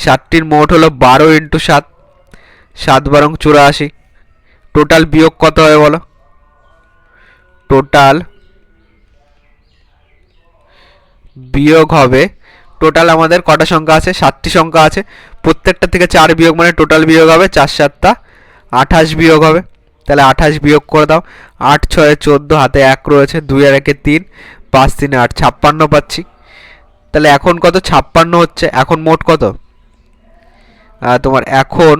7টির মোট হলো 12 ইন্টু 7, 7 12 84। টোটাল বিয়োগ কত হবে বলো? টোটাল বিয়োগ হবে, টোটাল আমাদের কটা সংখ্যা আছে? 7টি সংখ্যা আছে, প্রত্যেকটা থেকে 4 বিয়োগ মানে টোটাল বিয়োগ হবে 4 7 28 বিয়োগ হবে। তাহলে 28 বিয়োগ করে দাও, 8 6 14, হাতে 1 রয়েছে, 2 আর 1 3, 5 3 8, 56 পাচ্ছি। তাহলে এখন কত? 56 হচ্ছে। এখন মোট কত? তোমার এখন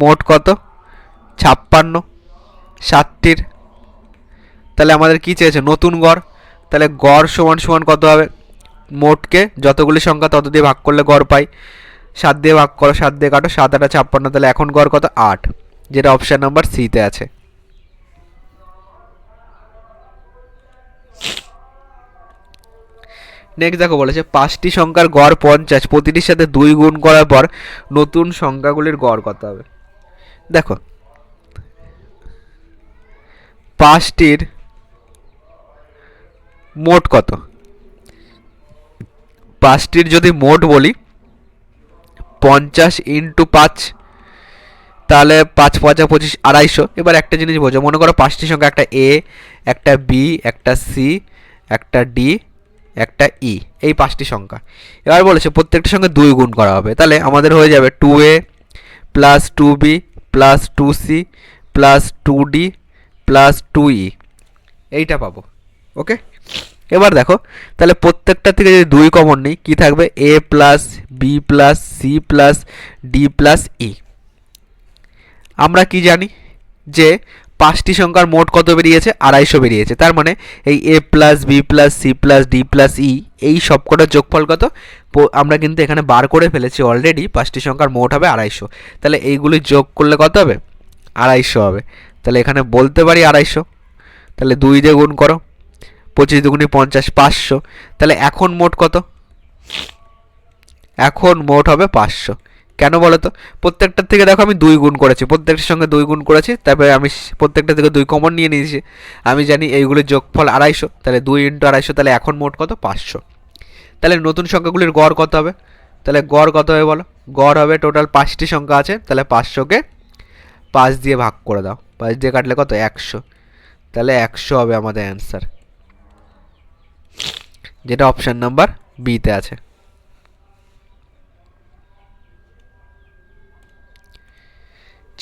মোট কত? 56, 7টির। তাহলে আমাদের কি চেয়েছে? নতুন গড়। তাহলে গড় সমান সমান কত হবে? মোটকে যতগুলি সংখ্যা তত দিয়ে ভাগ করলে গড় পাই। 7 দিয়ে ভাগ করো, 7 দিয়ে কাটো, 7 8 56, তাহলে এখন গড় কত? 8, যেটা অপশান নাম্বার সিতে আছে। নেক্সট দেখো বলেছে 5টি সংখ্যার গড় 50, প্রতিটির সাথে 2 গুণ করার পর নতুন সংখ্যাগুলির গড় কত হবে? দেখো 5টির মোট কত? 5টির যদি মোট বলি 50 ইন্টু 5, তাহলে 5 5 25, 250। এবার একটা জিনিস বোঝো, মনে করো 5টি সংখ্যা, একটা এ, একটা বি, একটা সি, একটা ডি, একটা ই, এই 5টি সংখ্যা। এবার বলেছে প্রত্যেকটার সঙ্গে 2 গুণ করা হবে, তাহলে আমাদের হয়ে যাবে 2a plus 2b plus 2c plus 2d plus 2e, এইটা পাবো। ওকে, এবার দেখো তাহলে প্রত্যেকটা থেকে যদি 2 কমন নিই, কী থাকবে? a plus B plus C plus D plus E. আমরা কি জানি যে 5টি সংখ্যার মোট কত বেরিয়েছে? 250 বেরিয়েছে। তার মানে এই A plus B plus C plus D plus E, এই সবকটার যোগফল কত? আমরা কিন্তু এখানে বার করে ফেলেছি অলরেডি, 5টি সংখ্যার মোট হবে 250। তাহলে এইগুলি যোগ করলে কত হবে? 250 হবে। তাহলে এখানে বলতে পারি 250। তাহলে 2 দিয়ে গুণ করো, 25 দুগুণে 50, 500। তাহলে এখন মোট কত? এখন মোট হবে 500। কেন বলো তো? প্রত্যেকটার থেকে দেখো আমি 2 গুণ করেছি, প্রত্যেকটার সঙ্গে 2 গুণ করেছি, তারপরে আমি প্রত্যেকটা থেকে 2 কমন নিয়ে নিয়েছি। আমি জানি এইগুলির যোগফল 250, তাহলে 2 ইন্টু 250, তাহলে এখন মোট কত? 500। তাহলে নতুন সংখ্যাগুলির গড় কত হবে? তাহলে গড় কত হবে বলো? গড় হবে, টোটাল 5টি সংখ্যা আছে, তাহলে 500কে 5 দিয়ে ভাগ করে দাও, 5 দিয়ে কাটলে কত? 100, তাহলে 100 হবে আমাদের অ্যান্সার, যেটা অপশান নাম্বার বিতে আছে।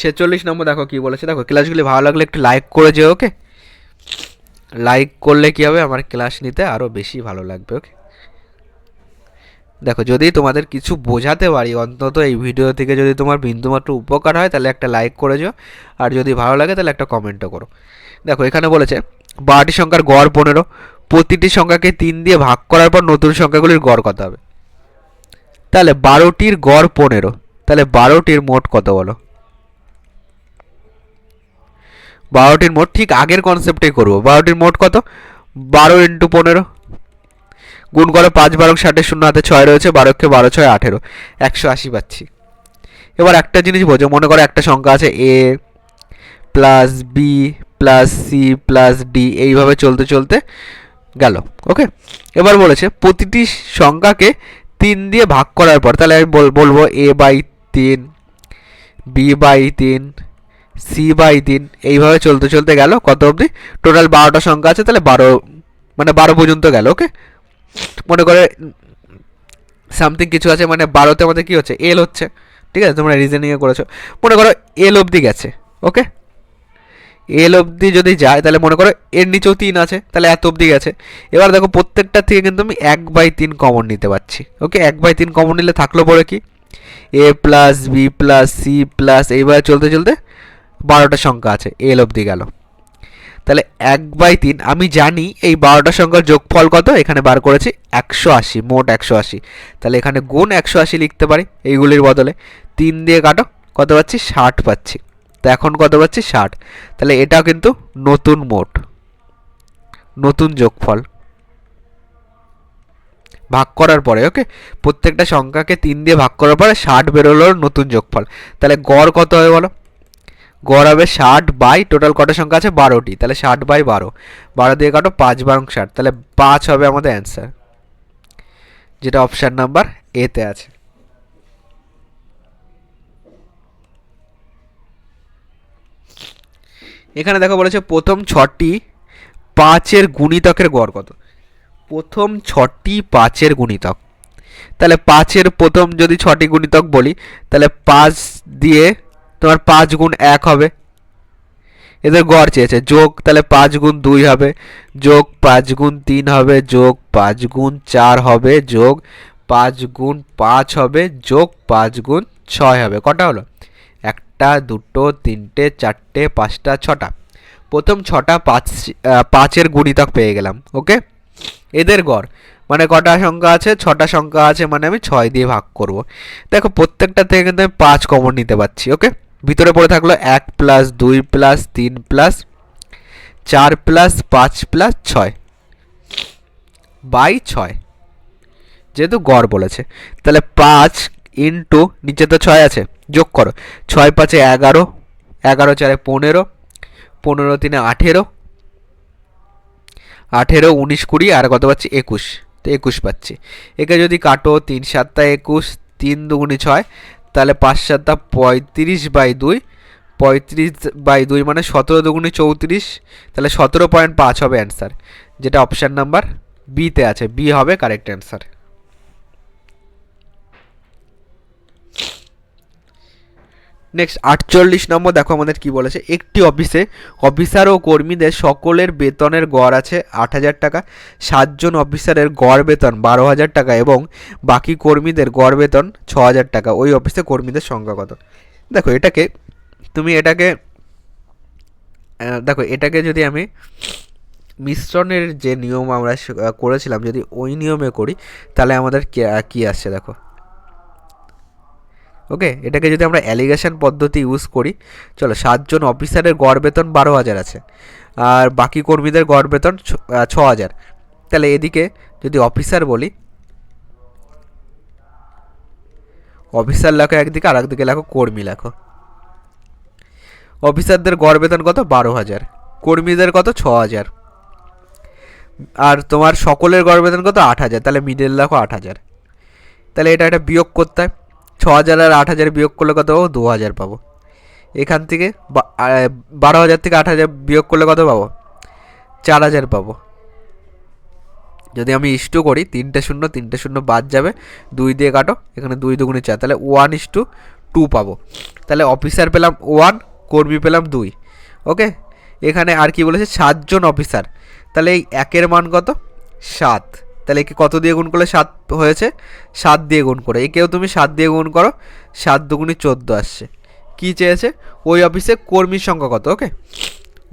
46 নম্বর দেখো কি বলেছে, দেখো ক্লাসগুলি ভালো লাগলে একটু লাইক করে যেও। ওকে, লাইক করলে কি হবে? আমার ক্লাস নিতে আরও বেশি ভালো লাগবে। ওকে, দেখো যদি তোমাদের কিছু বোঝাতে পারি, অন্তত এই ভিডিও থেকে যদি তোমার বিন্দুমাত্র উপকার হয়, তাহলে একটা লাইক করে যেও, আর যদি ভালো লাগে তাহলে একটা কমেন্টও করো। দেখো এখানে বলেছে 12টি সংখ্যার গড় 15, প্রতিটি সংখ্যাকে 3 দিয়ে ভাগ করার পর নতুন সংখ্যাগুলির গড় কত হবে? তাহলে 12টির গড় 15, তাহলে 12টির মোট কত বলো? 12টির মোট ঠিক আগের কনসেপ্টেই করবো। 12টির মোট কত? 12 ইন্টু 15, গুণ করো 5 12 60, 0 হাতে 6 রয়েছে, 12কে 12 6 18, 180 পাচ্ছি। এবার একটা জিনিস বোঝো, মনে করো একটা সংখ্যা আছে A plus B plus C plus D, এইভাবে চলতে চলতে গেল। ওকে, এবার বলেছে প্রতিটি সংখ্যাকে 3 দিয়ে ভাগ করার পর তাহলে আমি বলবো a/3, b/3, c/3, এইভাবে চলতে চলতে গেল কত অবধি? টোটাল 12টা সংখ্যা আছে, তাহলে 12 মানে 12 পর্যন্ত গেল। ওকে, মনে করে সামথিং কিছু আছে, মানে 12তে আমাদের কী হচ্ছে? এল হচ্ছে। ঠিক আছে, তোমরা রিজনিংয়ে করেছো, মনে করো এল অবধি গেছে। ওকে, এল অবধি যদি যায় তাহলে মনে করো এর নিচেও 3 আছে, তাহলে এত অবধি গেছে। এবার দেখো প্রত্যেকটা থেকে কিন্তু আমি 1/3 কমন নিতে পারছি। ওকে, 1/3 কমন নিলে থাকলো পরে কি? A plus B plus C plus, এইভাবে চলতে চলতে 12টা সংখ্যা আছে, এল অবধি গেল। তাহলে 1/3 আমি জানি এই 12টা সংখ্যার যোগফল কত, এখানে বার করেছি 180, মোট 180। তাহলে এখানে গুণ 180 লিখতে পারি এইগুলির বদলে। 3 দিয়ে কাটো, কত পাচ্ছি? 60 পাচ্ছি। তো এখন কত পাচ্ছি? 60। তাহলে এটাও কিন্তু নতুন মোট, নতুন যোগফল ভাগ করার পরে। ওকে, প্রত্যেকটা সংখ্যাকে 3 দিয়ে ভাগ করার পরে 60 বেরোলো নতুন যোগফল। তাহলে গড় কত হবে বলো? গড় হবে 60 বাই টোটাল কটা সংখ্যা আছে? 12টি। তাহলে 60/12, 12 দিয়ে কাটো, 5/60, তাহলে 5 হবে আমাদের অ্যান্সার, যেটা অপশান নাম্বার এতে আছে। এখানে দেখো বলেছে প্রথম 6টি 5-এর গুণিতকের গড় কত? প্রথম 6টি 5-এর গুণিতক, তাহলে 5-এর প্রথম যদি 6টি গুণিতক বলি, তাহলে 5 দিয়ে তোমার 5 গুণ 1 হবে, এদের গড় চেয়েছে। যোগ, তাহলে 5 গুণ 2 হবে, যোগ 5 গুণ 3 হবে, যোগ 5 গুণ 4 হবে, যোগ 5 গুণ 5 হবে, যোগ 5 গুণ 6 হবে। কটা হলো? 1টা 2টো 3টে 4টে 5টা 6টা। প্রথম 6টা 5-এর গুণিতক পেয়ে গেলাম। ওকে, এদের গড় মানে কটা সংখ্যা আছে? 6টা সংখ্যা আছে, মানে আমি 6 দিয়ে ভাগ করব। দেখো প্রত্যেকটা থেকে কিন্তু আমি 5 কমন নিতে পারছি। ওকে, ভিতরে পড়ে থাকলো 1 plus 2 plus 3 plus 4 plus 5 plus 6/6, যেহেতু গড় বলেছে। তাহলে 5 ইন্টু নিচে তো 6 আছে, যোগ করো। 6 5 11, 11 4 15, 15 3 18, 18 19 20 আর কত পাচ্ছি? 21। তো 21 পাচ্ছি। একে যদি কাটো, 3 7 21, 3 2 6, তাহলে 5 7 35/2, 35/2 মানে 17 2 34, তাহলে 17.5 হবে অ্যান্সার, যেটা অপশান নাম্বার বিতে আছে। বি হবে কারেক্ট অ্যান্সার। নেক্সট 48 নম্বর দেখো আমাদের কি বলেছে? একটি অফিসে অফিসার ও কর্মীদের সকলের বেতনের গড় আছে 8,000 টাকা, 7 জন অফিসারের গড় বেতন 12,000 টাকা এবং বাকি কর্মীদের গড় বেতন 6,000 টাকা। ওই অফিসে কর্মীদের সংখ্যা কত? দেখো এটাকে তুমি দেখো এটাকে যদি আমি মিশ্রণের যে নিয়ম আমরা করেছিলাম, যদি ওই নিয়মে করি তাহলে আমাদের কি আসছে দেখো। ওকে, এটাকে যদি আমরা অ্যালিগেশন পদ্ধতি ইউজ করি, চলো 7 জন অফিসারের গড় বেতন 12,000 আছে আর বাকি কর্মীদের গড় বেতন 6,000। তাহলে এদিকে যদি অফিসার বলি, অফিসার লেখো একদিকে আর একদিকে লেখো কর্মী লেখো। অফিসারদের গড় বেতন কত? 12,000, কর্মীদের কত? 6,000, আর তোমার সকলের গড় বেতন কত? 8,000, তাহলে মিডল লেখো 8,000। তাহলে এটা বিয়োগ করতে হয়, 6,000 আর 8,000 বিয়োগ করলে কত পাবো? 2,000 পাবো। এখান থেকে 12,000 থেকে 8,000 বিয়োগ করলে কত পাবো? 4,000 পাবো। যদি আমি ইস্টু করি, 3টে 0 3টে 0 বাদ যাবে, 2 দিয়ে কাটো, এখানে 2 2 4, তাহলে 1:2 পাবো। তাহলে অফিসার পেলাম 1, কর্মী পেলাম 2। ওকে, এখানে আর কি বলেছে? 7 জন অফিসার, তাহলে এই 1-এর মান কত? 7, তাহলে একে কত দিয়ে গুণ করলে 7 হয়েছে? 7 দিয়ে গুণ করে। একেও তুমি 7 দিয়ে গুণ করো, 7 2 14 আসছে। কী চেয়েছে? ওই অফিসে কর্মীর সংখ্যা কত? ওকে,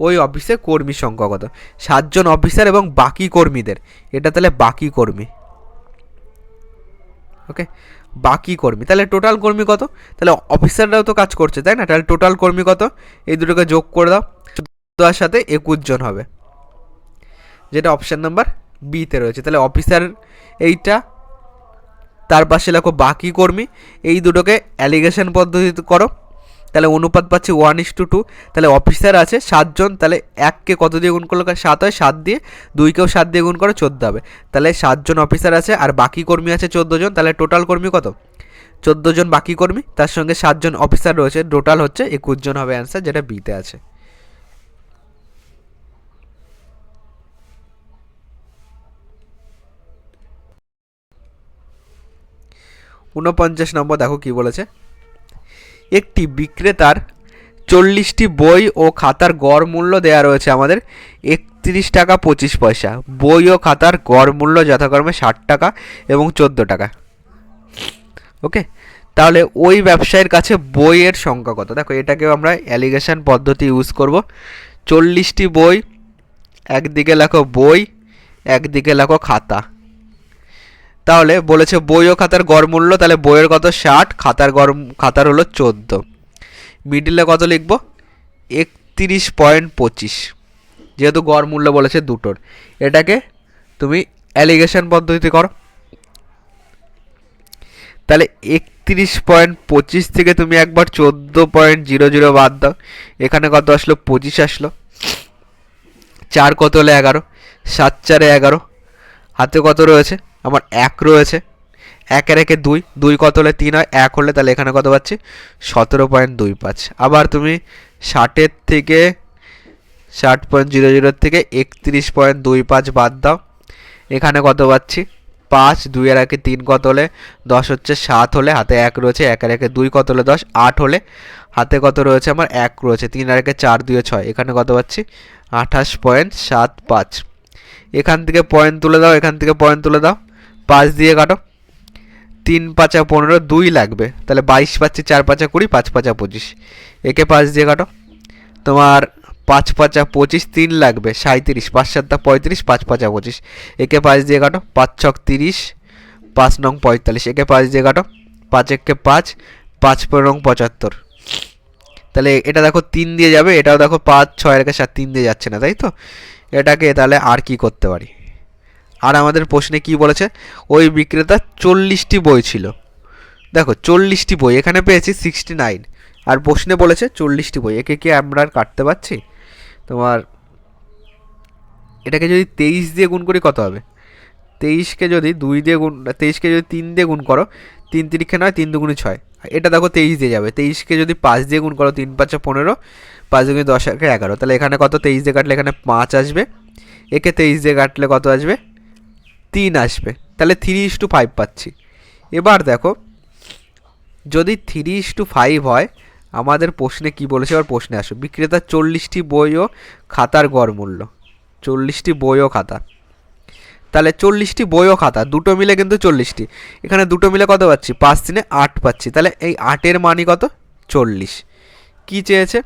ওই অফিসে কর্মীর সংখ্যা কত? 7 জন অফিসার এবং বাকি কর্মীদের, এটা তাহলে বাকি কর্মী। ওকে, বাকি কর্মী, তাহলে টোটাল কর্মী কত? তাহলে অফিসাররাও তো কাজ করছে, তাই না? তাহলে টোটাল কর্মী কত? এই দুটোকে যোগ করে দাও, 14 সাথে 21 জন হবে, যেটা অপশান নাম্বার বিতে রয়েছে। তাহলে অফিসার এইটা, তার পাশে লেখো বাকি কর্মী, এই দুটোকে অ্যালিগেশন পদ্ধতিতে করো, তাহলে অনুপাত পাচ্ছি 1:2। তাহলে অফিসার আছে 7 জন, তাহলে 1কে কত দিয়ে গুণ করলে 7 হয়, 7 দিয়ে, 2কেও 7 দিয়ে গুণ করে 14 হবে। তাহলে 7 জন অফিসার আছে আর বাকি কর্মী আছে 14 জন, তাহলে টোটাল কর্মী কত? 14 জন বাকি কর্মী, তার সঙ্গে 7 জন অফিসার রয়েছে, টোটাল হচ্ছে 21 জন হবে অ্যান্সার, যেটা বিতে আছে। 49 নম্বর দেখো কি বলেছে। একটি বিক্রেতার 40টি বই ও খাতার গড় মূল্য দেওয়া রয়েছে আমাদের 31 টাকা 25 পয়সা। বই ও খাতার গড় মূল্য যথাক্রমে 60 টাকা এবং 14 টাকা। ওকে, তাহলে ওই ব্যবসায়ীর কাছে বইয়ের সংখ্যা কত? দেখো এটাকেও আমরা অ্যালিগেশন পদ্ধতি ইউজ করব। 40টি বই, একদিকে লেখো বই, একদিকে লেখো খাতা। তাহলে বলেছে বই ও খাতার গড় মূল্য, তাহলে বইয়ের কত 60, খাতার হলো 14। মিডিলে কত লিখব? 31.25, যেহেতু গড় মূল্য বলেছে দুটোর। এটাকে তুমি অ্যালিগেশন পদ্ধতিতে করো। তাহলে 31.25 থেকে তুমি একবার 14.00 বাদ দাও, এখানে কত আসলো? 25 আসলো। 4 কত হলে 11, 7 4 11, হাতে কত রয়েছে আমার? 1 রয়েছে। 1 এর 1 2, 2 কত হলে 3 হয়, 1 হলে, তাহলে এখানে কত পাচ্ছি? 17.25। আবার তুমি 60-এর থেকে 60.00 থেকে 31.25 বাদ দাও, এখানে কত পাচ্ছি? 5, 2 এর 1 3 কত হলে 10 হচ্ছে, 7 হলে, হাতে 1 রয়েছে, 1 এর 1 2 কত হলে 10, 8 হলে, হাতে কত রয়েছে আমার? 1 রয়েছে, 3 আর 1 4, 2 6, এখানে কত পাচ্ছি? 28.75। এখান থেকে পয়েন্ট তুলে দাও, এখান থেকে পয়েন্ট তুলে দাও, 5 দিয়ে কাটো, 3 5 15, 2 লাগবে, তাহলে 22 পাচ্ছি, 4 5 20, 5 5 25, একে 5 দিয়ে কাটো, তোমার 5 5 25, 3 লাগবে 37, 5 7 35, 5 5 25, একে 5 দিয়ে কাটো, 5 6 30, 5 নং 45, একে 5 দিয়ে কাটো, 5 1 5, 5 নং 75। তাহলে এটা দেখো 3 দিয়ে যাবে, এটাও দেখো 5 6 এর 7 3 দিয়ে যাচ্ছে না, তাই তো? এটাকে তাহলে আর কি করতে পারি? আর আমাদের প্রশ্নে কি বলেছে? ওই বিক্রেতা 40টি বই ছিল। দেখো 40টি বই, এখানে পেয়েছি 69, আর প্রশ্নে বলেছে 40টি বই, একে কি আমরা আর কাটতে পারছি? তোমার এটাকে যদি 23 দিয়ে গুণ করি কত হবে? 23কে যদি 2 দিয়ে গুণ, 23কে যদি 3 দিয়ে গুণ করো, 3 3 নয়, 3 2 6, এটা দেখো 23 দিয়ে যাবে। 23কে যদি 5 দিয়ে গুণ করো, 3 5 15, 5 2 10 11, তাহলে এখানে কত? 23 দিয়ে কাটলে এখানে 5 আসবে, একে 23 দিয়ে কাটলে কত আসবে? 3 আসবে, তাহলে 3:5 পাচ্ছি। এবার দেখো যদি 3:5 হয়, আমাদের প্রশ্নে কি বলেছে? এবার প্রশ্নে আসো, বিক্রেতার 40টি বই ও খাতার গড় মূল্য, 40টি বই ও খাতা, তাহলে 40টি বই ও খাতা দুটো মিলে কিন্তু 40টি, এখানে দুটো মিলে কত পাচ্ছি? 5 3 8 পাচ্ছি, তাহলে এই 8-এর মানই কত? 40। কি চেয়েছে?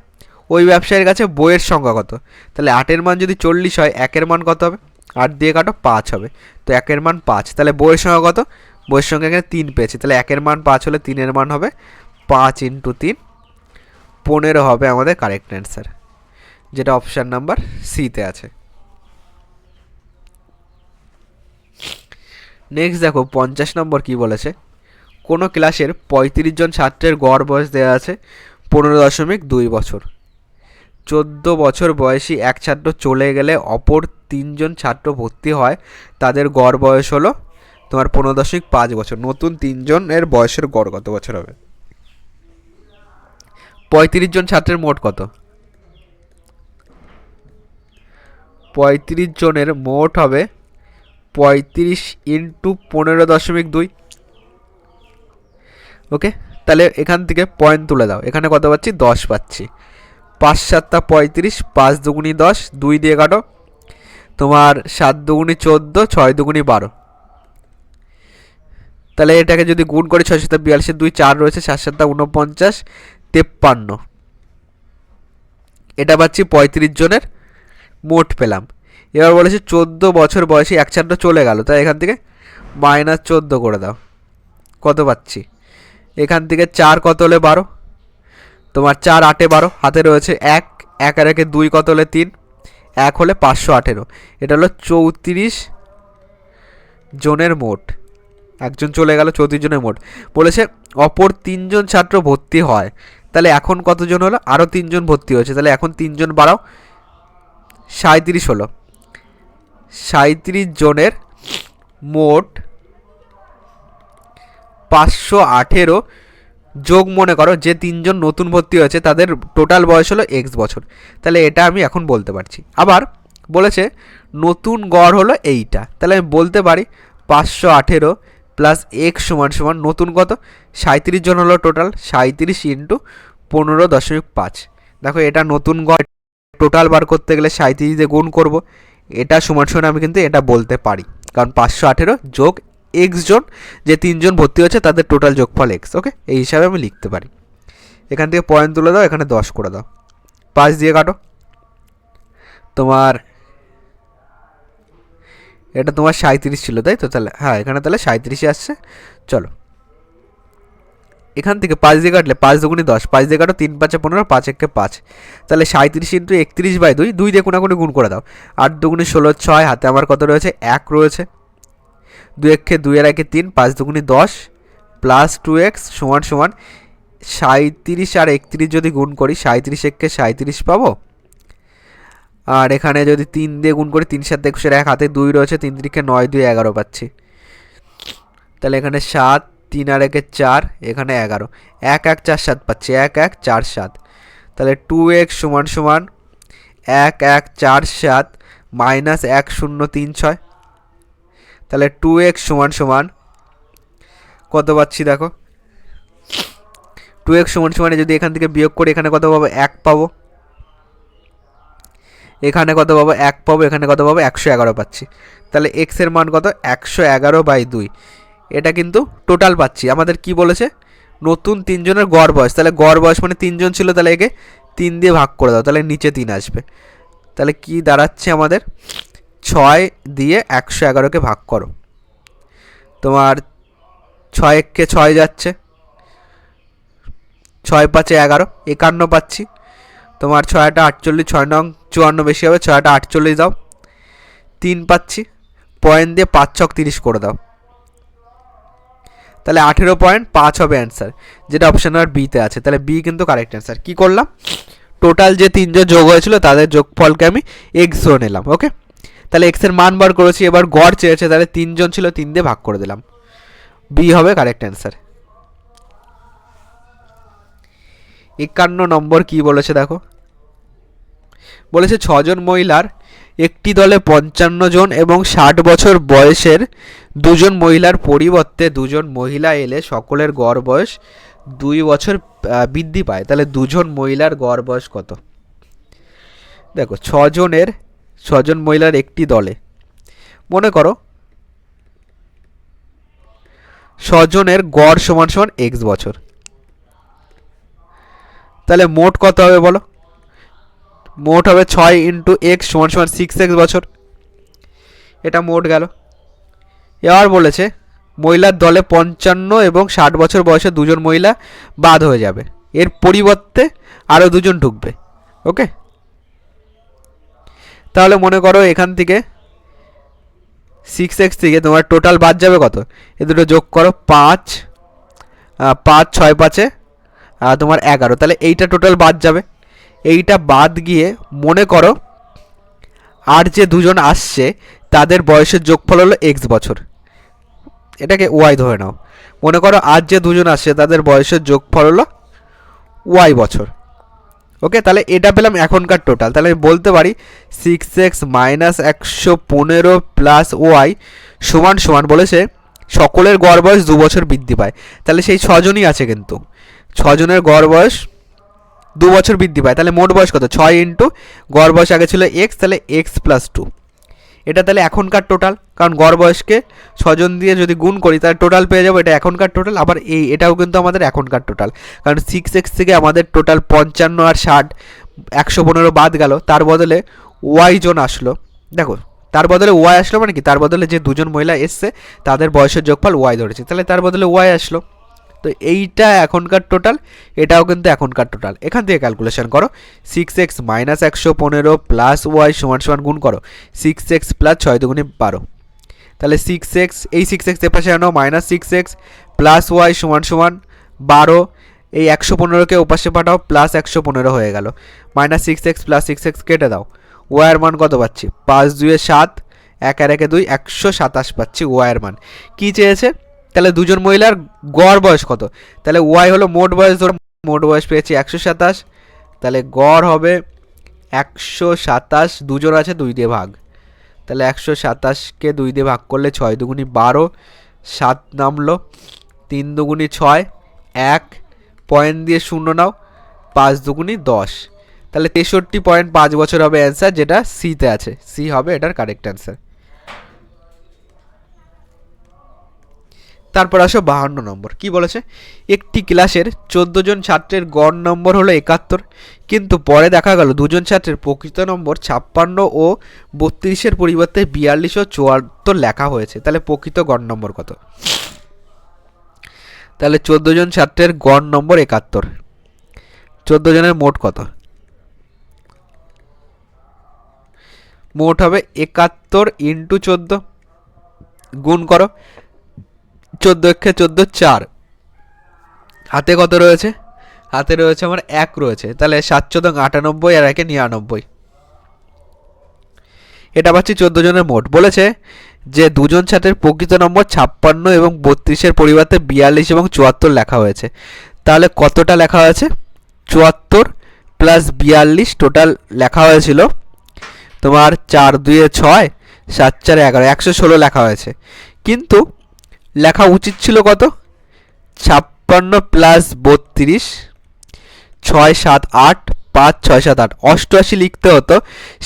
ওই ব্যবসায়ীর কাছে বইয়ের সংখ্যা কত? তাহলে 8-এর মান যদি 40 হয়, 1-এর মান কত হবে? 8 দিয়ে কাটো, 5 হবে, তো 1-এর মান 5, তাহলে বইয়ের সংখ্যা কত? বইয়ের সংখ্যা এখানে 3 পেয়েছি, তাহলে 1-এর মান 5 হলে 3-এর মান হবে 5 × 3, 15 হবে আমাদের কারেক্ট অ্যান্সার, যেটা অপশান নাম্বার সিতে আছে। নেক্সট দেখো 50 নম্বর কি বলেছে। কোনো ক্লাসের 35 জন ছাত্রের গড় বয়স দেওয়া আছে 15.2 বছর। 14 বছর বয়সী এক ছাত্র চলে গেলে অপর 3 জন ছাত্র ভর্তি হয়, তাদের গড় বয়স হলো তোমার 15.5 বছর। নতুন 3 জনের বয়সের গড় কত বছর হবে? 35 জন ছাত্রের মোট কত? 35 জনের মোট হবে 35 × 15.2। ওকে, তাহলে এখান থেকে পয়েন্ট তুলে দাও, এখানে কত পাচ্ছি? 10 পাচ্ছি। 5 7 35, 5 2 10, 2 দিয়ে কাটো, তোমার 7 2 14, 6 2 12, তাহলে এটাকে যদি গুণ করি 6 7 42, 2 4 রয়েছে, 7 7 49, 53, এটা পাচ্ছি 35 জনের মোট পেলাম। এবার বলেছে 14 বছর বয়সী এক ছাত্র চলে গেল, তাই এখান থেকে -14 করে দাও, কত পাচ্ছি? এখান থেকে 4 কত হলে 12, তোমার 4 8 12, হাতে রয়েছে 1, 1 আর 1 2 কত হলে 3, 1 হলে 518, এটা হলো 34 জনের মোট। একজন চলে গেল, 34 জনের মোট। বলেছে অপর 3 জন ছাত্র ভর্তি হয়, তাহলে এখন কতজন হলো? আরও 3 জন ভর্তি হয়েছে, তাহলে এখন 3 জন বাড়াও, 37 হলো। 37 জনের মোট 518 যোগ মনে করো যে 3 জন নতুন ভর্তি হয়েছে তাদের টোটাল বয়স হলো এক্স বছর। তাহলে এটা আমি এখন বলতে পারছি। আবার বলেছে নতুন গড় হলো এইটা, তাহলে আমি বলতে পারি 518 প্লাস এক্স সমান সমান নতুন কত? 37 জন হলো টোটাল, 37 ইন্টু 15.5। দেখো এটা নতুন গড়, টোটাল বার করতে গেলে 37 দিয়ে গুণ করব, এটা সমান সমান আমি কিন্তু এটা বলতে পারি, কারণ 518 যোগ এক্স জন যে 3 জন ভর্তি হয়েছে তাদের টোটাল যোগফল এক্স। ওকে, এই হিসাবে আমি লিখতে পারি। এখান থেকে পয়েন্ট তুলে দাও, এখানে 10 করে দাও, 5 দিয়ে কাটো। তোমার এটা তোমার 37 ছিল তাই তো? তাহলে হ্যাঁ, এখানে তাহলে 37ই আসছে। চলো এখান থেকে 5 দিয়ে কাটলে 5 দুগুণে 10, 5 দিয়ে কাটো, 3 5 15, 5 1 5। তাহলে 37 ইন্টু 31/2, 2 দিয়ে কোনাকুনি গুণ করে দাও। 8 দুগুণে 16, 6, হাতে আমার কত রয়েছে? 1 রয়েছে। 2 1 2 এর 1 3, 5 দুগুণে 10 প্লাস 2x সমান সমান 37 আর 31 যদি গুণ করি, 37 1 37 পাবো। আর এখানে যদি 3 দিয়ে গুণ করি, 3 7 21, 1 হাতে 2 রয়েছে, 3 3 9, 2 11 পাচ্ছি। তাহলে এখানে 7, 3 আর 1 4, এখানে 11, 1 1 4 7 পাচ্ছি, 1 1 4 7। তাহলে 2x সমান সমান 1 1 4 7 মাইনাস 1 0 3 6। তাহলে 2x সমান সমান কত পাচ্ছি দেখো? 2x সমান সমানে যদি এখান থেকে বিয়োগ করি, এখানে কত পাবো? 1 পাবো। এখানে কত পাবো? 1 পাবো। এখানে কত পাবো? 111 পাচ্ছি। তাহলে x এর মান কত? 111/2। এটা কিন্তু টোটাল পাচ্ছি। আমাদের কি বলেছে? নতুন 3 জনের গড় বয়স। তাহলে গড় বয়স মানে 3 জন ছিল, তাহলে একে 3 দিয়ে ভাগ করে দাও, তাহলে নিচে 3 আসবে। তাহলে কি দাঁড়াচ্ছে আমাদের? 6 দিয়ে 111কে ভাগ করো, তোমার 6 1 6 যাচ্ছে, 6 5 11, 51 পাচ্ছি। তোমার 6টা 48, 6 নং 54 বেশি হবে, 6টা 48 দাও, 3 পাচ্ছি। পয়েন্ট দিয়ে 5 6 30 করে দাও, তাহলে 18.5 হবে অ্যান্সার, যেটা অপশন নাম্বার বিতে আছে। তাহলে বি কিন্তু কারেক্ট অ্যান্সার। কী করলাম? টোটাল যে 3 জন যোগ হয়েছিল তাদের যোগফলকে আমি এক্স ধরে নিলাম। ওকে, তাহলে এক্স এর মান বার করেছি, এবার গড় চেয়েছে, তাহলে 3 জন ছিল, 3 দিয়ে ভাগ করে দিলাম। বি হবে কারেক্ট অ্যান্সার। 51 নম্বর কি বলেছে দেখো? বলেছে 6 জন মহিলার একটি দলে 55 জন এবং 60 বছর বয়সের 2 জন মহিলার পরিবর্তে 2 জন মহিলা এলে সকলের গড় বয়স 2 বছর বৃদ্ধি পায়। তাহলে 2 জন মহিলার গড় বয়স কত? দেখো 6 জন মহিলার একটি দলে, মনে করো 6 জনের গড় সমান সমান এক্স বছর। তাহলে মোট কত হবে বলো? মোট হবে 6 ইন্টু এক্স সমান সমান 6x বছর। এটা মোট গেল। এবার বলেছে মহিলার দলে 55 এবং 60 বছর বয়সে 2 জন মহিলা বাদ হয়ে যাবে, এর পরিবর্তে আরও 2 জন ঢুকবে। ওকে, তাহলে মনে করো এখান থেকে 6x থেকে তোমার টোটাল বাদ যাবে কত? এ দুটো যোগ করো, 5 5 6 5 তোমার 11, তাহলে এইটা টোটাল বাদ যাবে। এইটা বাদ গিয়ে মনে করো আর যে 2 জন আসছে তাদের বয়সের যোগফল হলো এক্স বছর, এটাকে ওয়াই ধরে নাও। মনে করো আর যে 2 জন আসছে তাদের বয়সের যোগফল হলো ওয়াই বছর। ওকে, তাহলে এটা পেলাম এখনকার টোটাল। তাহলে আমি বলতে পারি 6x মাইনাস 115 প্লাস ওয়াই সমান সমান, বলেছে সকলের গড় বয়স 2 বছর বৃদ্ধি পায়। তাহলে সেই 6 জনই আছে, কিন্তু 6 জনের গড় বয়স 2 বছর বৃদ্ধি পায়। তাহলে মোট বয়স কত? 6 ইন্টু গড় বয়স আগে ছিল এক্স, তাহলে এক্স প্লাস 2। এটা তাহলে এখনকার টোটাল, কারণ গড় বয়সকে 6 জন দিয়ে যদি গুণ করি তাহলে টোটাল পেয়ে যাবো, এটা এখনকার টোটাল। আবার এটাও কিন্তু আমাদের এখনকার টোটাল, কারণ 6x থেকে আমাদের টোটাল 55 আর 60 115 বাদ গেল, তার বদলে ওয়াই জন আসলো। দেখো তার বদলে ওয়াই আসলো মানে কি? তার বদলে যে 2 জন মহিলা এসছে তাদের বয়সের যোগফল ওয়াই ধরেছি, তাহলে তার বদলে ওয়াই আসলো। তো এইটা এখনকার টোটাল, এটাও কিন্তু এখনকার টোটাল। এখান থেকে ক্যালকুলেশন করো, 6x মাইনাস 115 প্লাস ওয়াই সমান সমান গুণ করো 6x প্লাস 6 দুগুণে 12। তাহলে 6x, এই 6x এর পাশে আনো, মাইনাস 6x প্লাস ওয়াই সমান সমান 12, এই 115কে ওপাশে পাঠাও, প্লাস 115 হয়ে গেল, -6x প্লাস 6x কেটে দাও, ওয়াইয়ের মান কত পাচ্ছি? 5 2 7, 1 আর 1 2, 127 পাচ্ছি ওয়াইয়ের মান। কি চেয়েছে? তাহলে দুজন মহিলার গড় বয়স কত? তাহলে ওয়াই হলো মোট বয়স, ধরো মোট বয়স পেয়েছি 127, তাহলে গড় হবে 127, দুজন আছে 2 দিয়ে ভাগ, তাহলে 127কে 2 দিয়ে ভাগ করলে 6 দুগুনি 12, 7 নামলো, 3 দুগুনি 6, 1 পয়েন্ট দিয়ে 0 নাও, 5 দুগুনি 10, তাহলে 63.5 বছর হবে অ্যান্সার, যেটা সিতে আছে। সি হবে এটার কারেক্ট অ্যান্সার। তারপর আসো 52 নম্বর। কি বলেছে? একটি ক্লাসের 14 জন ছাত্রের গড় নম্বর হলো 71, কিন্তু পরে দেখা গেল দুজন ছাত্রের প্রকৃত নম্বর 56 ও 32-এর পরিবর্তে 42 ও 74 লেখা হয়েছে। তাহলে প্রকৃত গড় নম্বর কত? তাহলে 14 জন ছাত্রের গড় নম্বর 71, 14 জনের মোট কত? মোট হবে 71 ইন্টু 14, গুণ করো, 14 একে 14 4, হাতে কত রয়েছে? হাতে রয়েছে আমার 1 রয়েছে, তাহলে 7 14 98 আর 1 99, এটা পাচ্ছি 14 জনের মোট। বলেছে যে দুজন ছাত্রের প্রকৃত নম্বর 56 এবং 32-এর পরিবর্তে 42 এবং 74 লেখা হয়েছে। তাহলে কতটা লেখা হয়েছে? 74 প্লাস 42 টোটাল লেখা হয়েছিল তোমার 4 2 6, 7 4 11, 116 লেখা হয়েছে, কিন্তু লেখা উচিত ছিল কত? 56 প্লাস 32, 6 7 8, 5 6 7 8, 88 লিখতে হতো,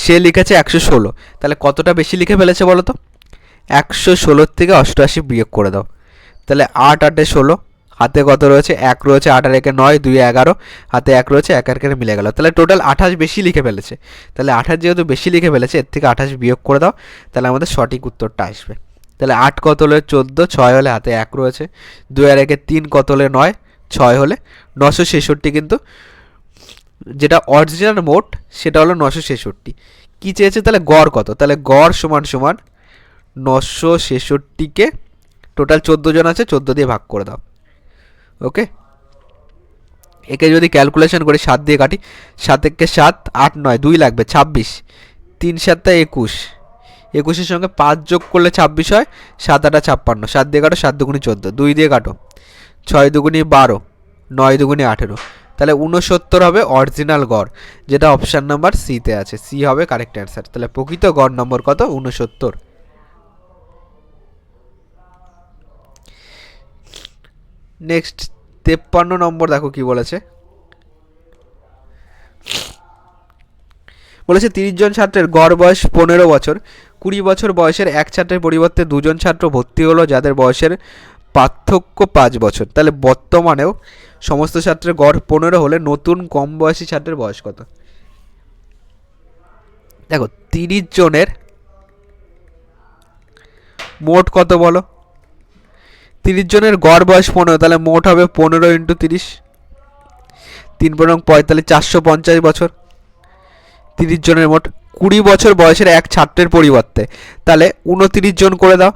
সে লিখেছে 116। তাহলে কতটা বেশি লিখে ফেলেছে বলো তো? 116 থেকে 88 বিয়োগ করে দাও, তাহলে 8 8 16, হাতে কত রয়েছে? 1 রয়েছে, 8 আর 1 9, 2 11, হাতে 1 রয়েছে, 1 আর 1 মিলে গেল, তাহলে টোটাল 28 বেশি লিখে ফেলেছে। তাহলে 28 যেহেতু বেশি লিখে ফেলেছে, এর থেকে 28 বিয়োগ করে দাও, তাহলে আমাদের সঠিক উত্তরটা আসবে। তাহলে 8 কত হলে 14, 6 হলে হাতে 1 রয়েছে, 2 আর 1 3 কত হলে 9, 6 হলে 966, কিন্তু যেটা অরিজিনাল মোট সেটা হলো 966। কি চেয়েছে? তাহলে গড় কত? তাহলে গড় সমান সমান 966কে টোটাল 14 জন আছে, 14 দিয়ে ভাগ করে দাও। ওকে, একে যদি ক্যালকুলেশন করি 7 দিয়ে কাটি, 7 একে 7, 8 9, 2 লাগবে 26, 3 7 21, 21-এর সঙ্গে 5 যোগ করলে 26 হয়, 7 8 56, 7 দিয়ে কাটো, 7 দুগুনি 14, 2 দিয়ে কাটো, 6 দুগুনি 12, 9 দুগুনি 18, তাহলে 69 হবে অরিজিনাল গড়, যেটা অপশান নাম্বার সিতে আছে। সি হবে কারেক্ট অ্যান্সার। তাহলে প্রকৃত গড় নম্বর কত? 69। নেক্সট 53 নম্বর দেখো কি বলেছে। বলেছে 30 জন ছাত্রের গড় বয়স 15 বছর, 20 বছর বয়সের এক ছাত্রের পরিবর্তে 2 জন ছাত্র ভর্তি হলো যাদের বয়সের পার্থক্য 5 বছর। তাহলে বর্তমানেও সমস্ত ছাত্রের গড় 15 হলে নতুন কম বয়সী ছাত্রের বয়স কত? দেখো 30 জনের মোট কত বলো? 30 জনের গড় বয়স 15, তাহলে মোট হবে 15 ইন্টু 30, 3 15 45, 450 বছর। 30 জনের মোট 20 বছর বয়সের এক ছাত্রের পরিবর্তে, তাহলে 29 জন করে দাও,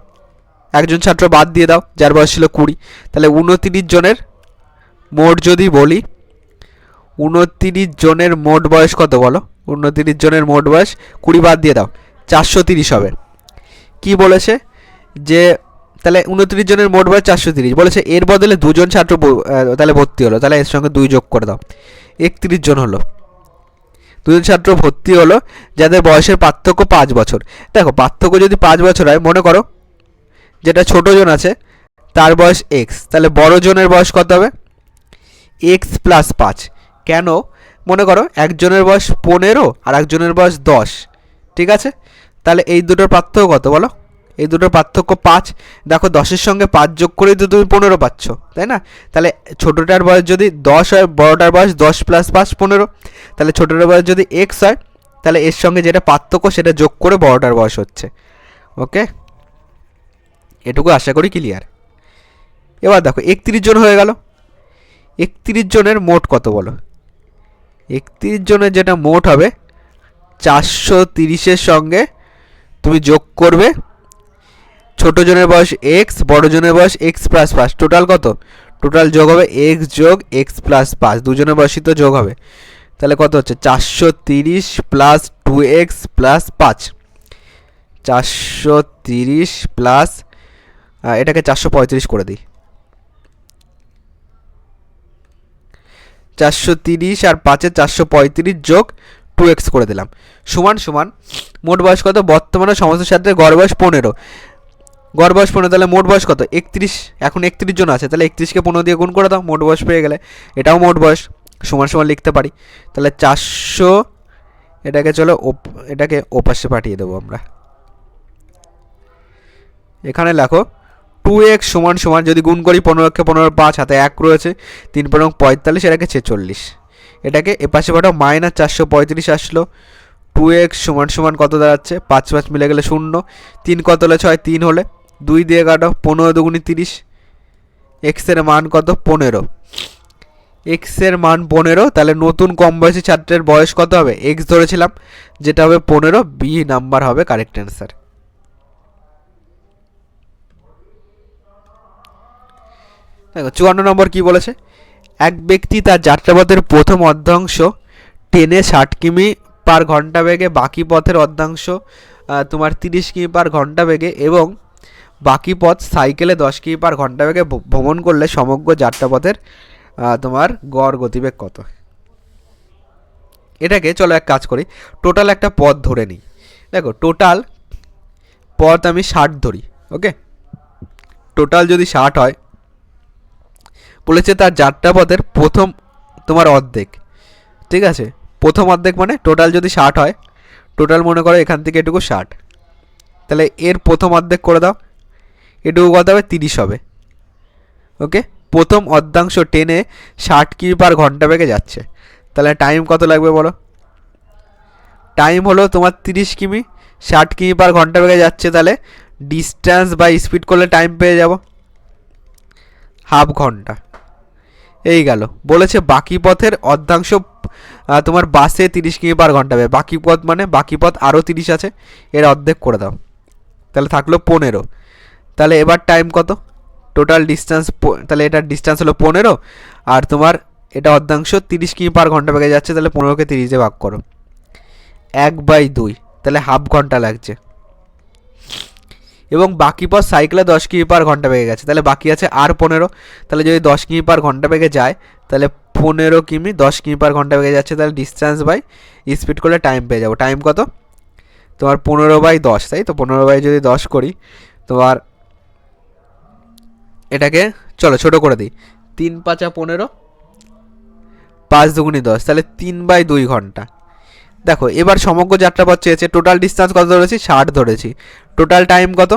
একজন ছাত্র বাদ দিয়ে দাও যার বয়স ছিল 20, তাহলে 29 জনের মোট যদি বলি, 29 জনের মোট বয়স কত বলো? 29 জনের মোট বয়স 20 বাদ দিয়ে দাও, 430 হবে। কি বলেছে? যে তাহলে 29 জনের মোট বয়স 430, বলেছে এর বদলে 2 জন ছাত্র তাহলে ভর্তি হলো, তাহলে এর সঙ্গে 2 যোগ করে দাও, 31 জন হলো। 2 জন ছাত্র ভর্তি হলো যাদের বয়সের পার্থক্য 5 বছর। দেখো পার্থক্য যদি 5 বছর হয়, মনে করো যেটা ছোট জন আছে তার বয়স x, তাহলে বড় জনের বয়স কত হবে? x plus 5। কেন? মনে করো একজনের বয়স 15 আর একজনের বয়স 10, ঠিক আছে? তাহলে এই দুটোর পার্থক্য কত বলো? এই দুটোর পার্থক্য 5। দেখো 10-এর সঙ্গে 5 যোগ করেই তো তুমি 15 পাচ্ছ, তাই না? তাহলে ছোটোটার বয়স যদি 10 হয়, বড়টার বয়স 10 প্লাস 5 15, তাহলে ছোটোটার বয়স যদি x হয়, তাহলে এর সঙ্গে যেটা পার্থক্য সেটা যোগ করে বড়টার বয়স হচ্ছে। ওকে, এটুকু আশা করি ক্লিয়ার। এবার দেখো 31 জন হয়ে গেল, 31 জনের মোট কত বলো? 31 জনের যেটা মোট হবে 430-এর সঙ্গে তুমি যোগ করবে ছোট জনের বয়স x, বড় জনের বয়স x প্লাস 5, টোটাল কত? টোটাল যোগ হবে এক্স যোগ এক্স প্লাস 5, দুজনের বয়সী তো যোগ হবে। তাহলে কত হচ্ছে 430 প্লাস 2x প্লাস 5, 430 প্লাস এটাকে 435 করে দিই, 430 আর 5-এ 435 যোগ 2x করে দিলাম, সমান সমান মোট বয়স কত, বর্তমানে সমস্ত ছাত্রের গড় বয়স 15, গড় বয়স 15, তাহলে মোট বয়স কত 31, এখন 31 জন আছে, তাহলে 31কে 15 দিয়ে গুণ করে দাও, মোট বয়স পেয়ে গেলে। এটাও মোট বয়স, সমান সমান লিখতে পারি। তাহলে 400, এটাকে চলো এটাকে ওপাশে পাঠিয়ে দেবো আমরা। এখানে লেখো 2x সমান সমান, যদি গুণ করি 15কে 15, 5 হাতে 1 রয়েছে, 3 × 45, এটাকে 46, এটাকে এপাশে পাঠাও, মাইনাস 435 আসলো। 2x সমান সমান কত দাঁড়াচ্ছে, 5 5 মিলে গেলে 0, 3 কত হলে 6, 3 হলে 2 দিয়ে কাটো, 15 দুগুণি 30, এক্সের মান কত 15, এক্সের মান 15, তাহলে নতুন কম বয়সী ছাত্রের বয়স কত হবে, এক্স ধরেছিলাম যেটা হবে 15, বি নাম্বার হবে কারেক্ট অ্যান্সার। দেখো 54 নম্বর কি বলেছে, এক ব্যক্তি তার যাত্রাপথের প্রথম অর্ধাংশ ট্রেনে 60 কিমি পার ঘন্টা বেগে, বাকি পথের অর্ধাংশ তোমার 30 কিমি পার ঘন্টা বেগে এবং বাকি পথ সাইকেলে 10 কিমি পার ঘন্টা বেগে ভ্রমণ করলে সমগ্র যাত্রাপথের তোমার গড় গতিবেগ কত। এটাকে চলো এক কাজ করি, টোটাল একটা পথ ধরে নিই। দেখো টোটাল পথ আমি 60 ধরি, ওকে, টোটাল যদি 60 হয়, বলেছে তার যাত্রাপথের প্রথম তোমার অর্ধেক, ঠিক আছে, প্রথম অর্ধেক মানে টোটাল যদি 60 হয়, টোটাল মনে করো এখান থেকে এটুকু 60, তাহলে এর প্রথম অর্ধেক করে দাও, এটুকু কত হবে 30 হবে, ওকে। প্রথম অর্ধাংশ টেনে 60 কিমি পার ঘন্টা বেগে যাচ্ছে, তাহলে টাইম কত লাগবে বলো, টাইম হলো তোমার 30 কিমি, 60 কিমি পার ঘন্টা বেগে যাচ্ছে, তাহলে ডিস্ট্যান্স বাই স্পিড করলে টাইম পেয়ে যাব হাফ ঘন্টা। এই গেল, বলেছে বাকি পথের অর্ধাংশ তোমার বাসে 30 কিমি পার ঘন্টা হবে, বাকি পথ মানে বাকি পথ আরও 30 আছে, এর অর্ধেক করে দাও, তাহলে থাকলো 15, তাহলে এবার টাইম কত, টোটাল ডিস্ট্যান্স, তাহলে এটার ডিস্ট্যান্স হলো 15, আর তোমার এটা অর্ধাংশ 30 কিমি পার ঘন্টা বেগে যাচ্ছে, তাহলে 15কে 30-এ ভাগ করো, 1/2, তাহলে হাফ ঘন্টা লাগছে, এবং বাকি পথ সাইকেলে 10 কিমি পার ঘন্টা বেগে গেছে, তাহলে বাকি আছে আর 15, তাহলে যদি 10 কিমি পার ঘন্টা বেগে যায়, তাহলে 15 কিমি 10 কিমি পার ঘন্টা বেগে যাচ্ছে, তাহলে ডিস্ট্যান্স বাই স্পিড করলে টাইম পেয়ে যাবো, টাইম কত তোমার 15/10, তাই তো, 15 যদি 10 করি তোমার, এটাকে চলো ছোটো করে দিই, 3 × 5 = 15, 5 দুগুণি 10, তাহলে 3/2 ঘন্টা। দেখো এবার সমগ্র যাত্রাপথ চেয়েছে, টোটাল ডিস্ট্যান্স কত ধরেছি 60 ধরেছি, টোটাল টাইম কত,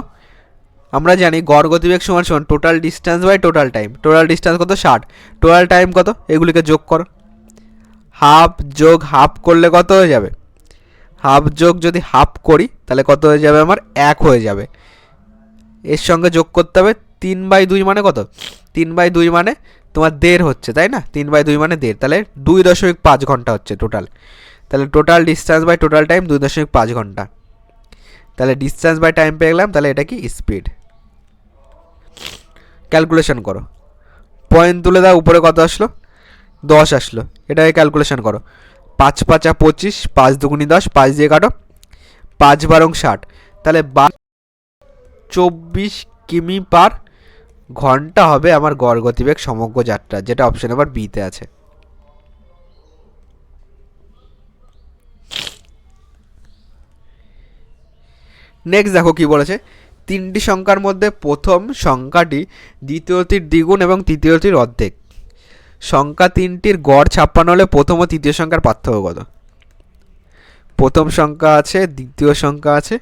আমরা জানি গড় গতিবেগ সমান সমান total distance by total time, total distance কত 60, টোটাল টাইম কত, এগুলিকে যোগ করো, হাফ যোগ হাফ করলে কত হয়ে যাবে, হাফ যোগ যদি হাফ করি তাহলে কত হয়ে যাবে আমার 1 হয়ে যাবে, এর সঙ্গে যোগ করতে হবে 3/2 মানে কত, 3/2 মানে তোমার 1.5 হচ্ছে, তাই না, 3/2 মানে 1.5, তাহলে 2.5 ঘন্টা হচ্ছে টোটাল, তাহলে total distance by total time 2.5 ঘন্টা, তাহলে ডিস্ট্যান্স বাই টাইম পেয়ে গেলাম, তাহলে এটা কি স্পিড। ক্যালকুলেশন করো, পয়েন্ট তুলে দাও, উপরে কত আসলো 10 আসলো, এটাকে ক্যালকুলেশন করো, 5 × 5 = 25, 5 দুগুণি 10, 5 দিয়ে কাটো, 5 × 12 = 60, তাহলে 24 কিমি পার ঘন্টা হবে আমার গড় গতিবেগ সমগ্র যাত্রা, যেটা অপশন নাম্বার বিতে আছে। নেক্সট দেখো কি বলেছে, তিনটি সংখ্যার মধ্যে প্রথম সংখ্যাটি দ্বিতীয়টির দ্বিগুণ এবং তৃতীয়টির অর্ধেক, সংখ্যা তিনটির গড় 56 হলে প্রথম ও তৃতীয় সংখ্যার পার্থক্য কত। প্রথম সংখ্যা আছে, দ্বিতীয় সংখ্যা আছে,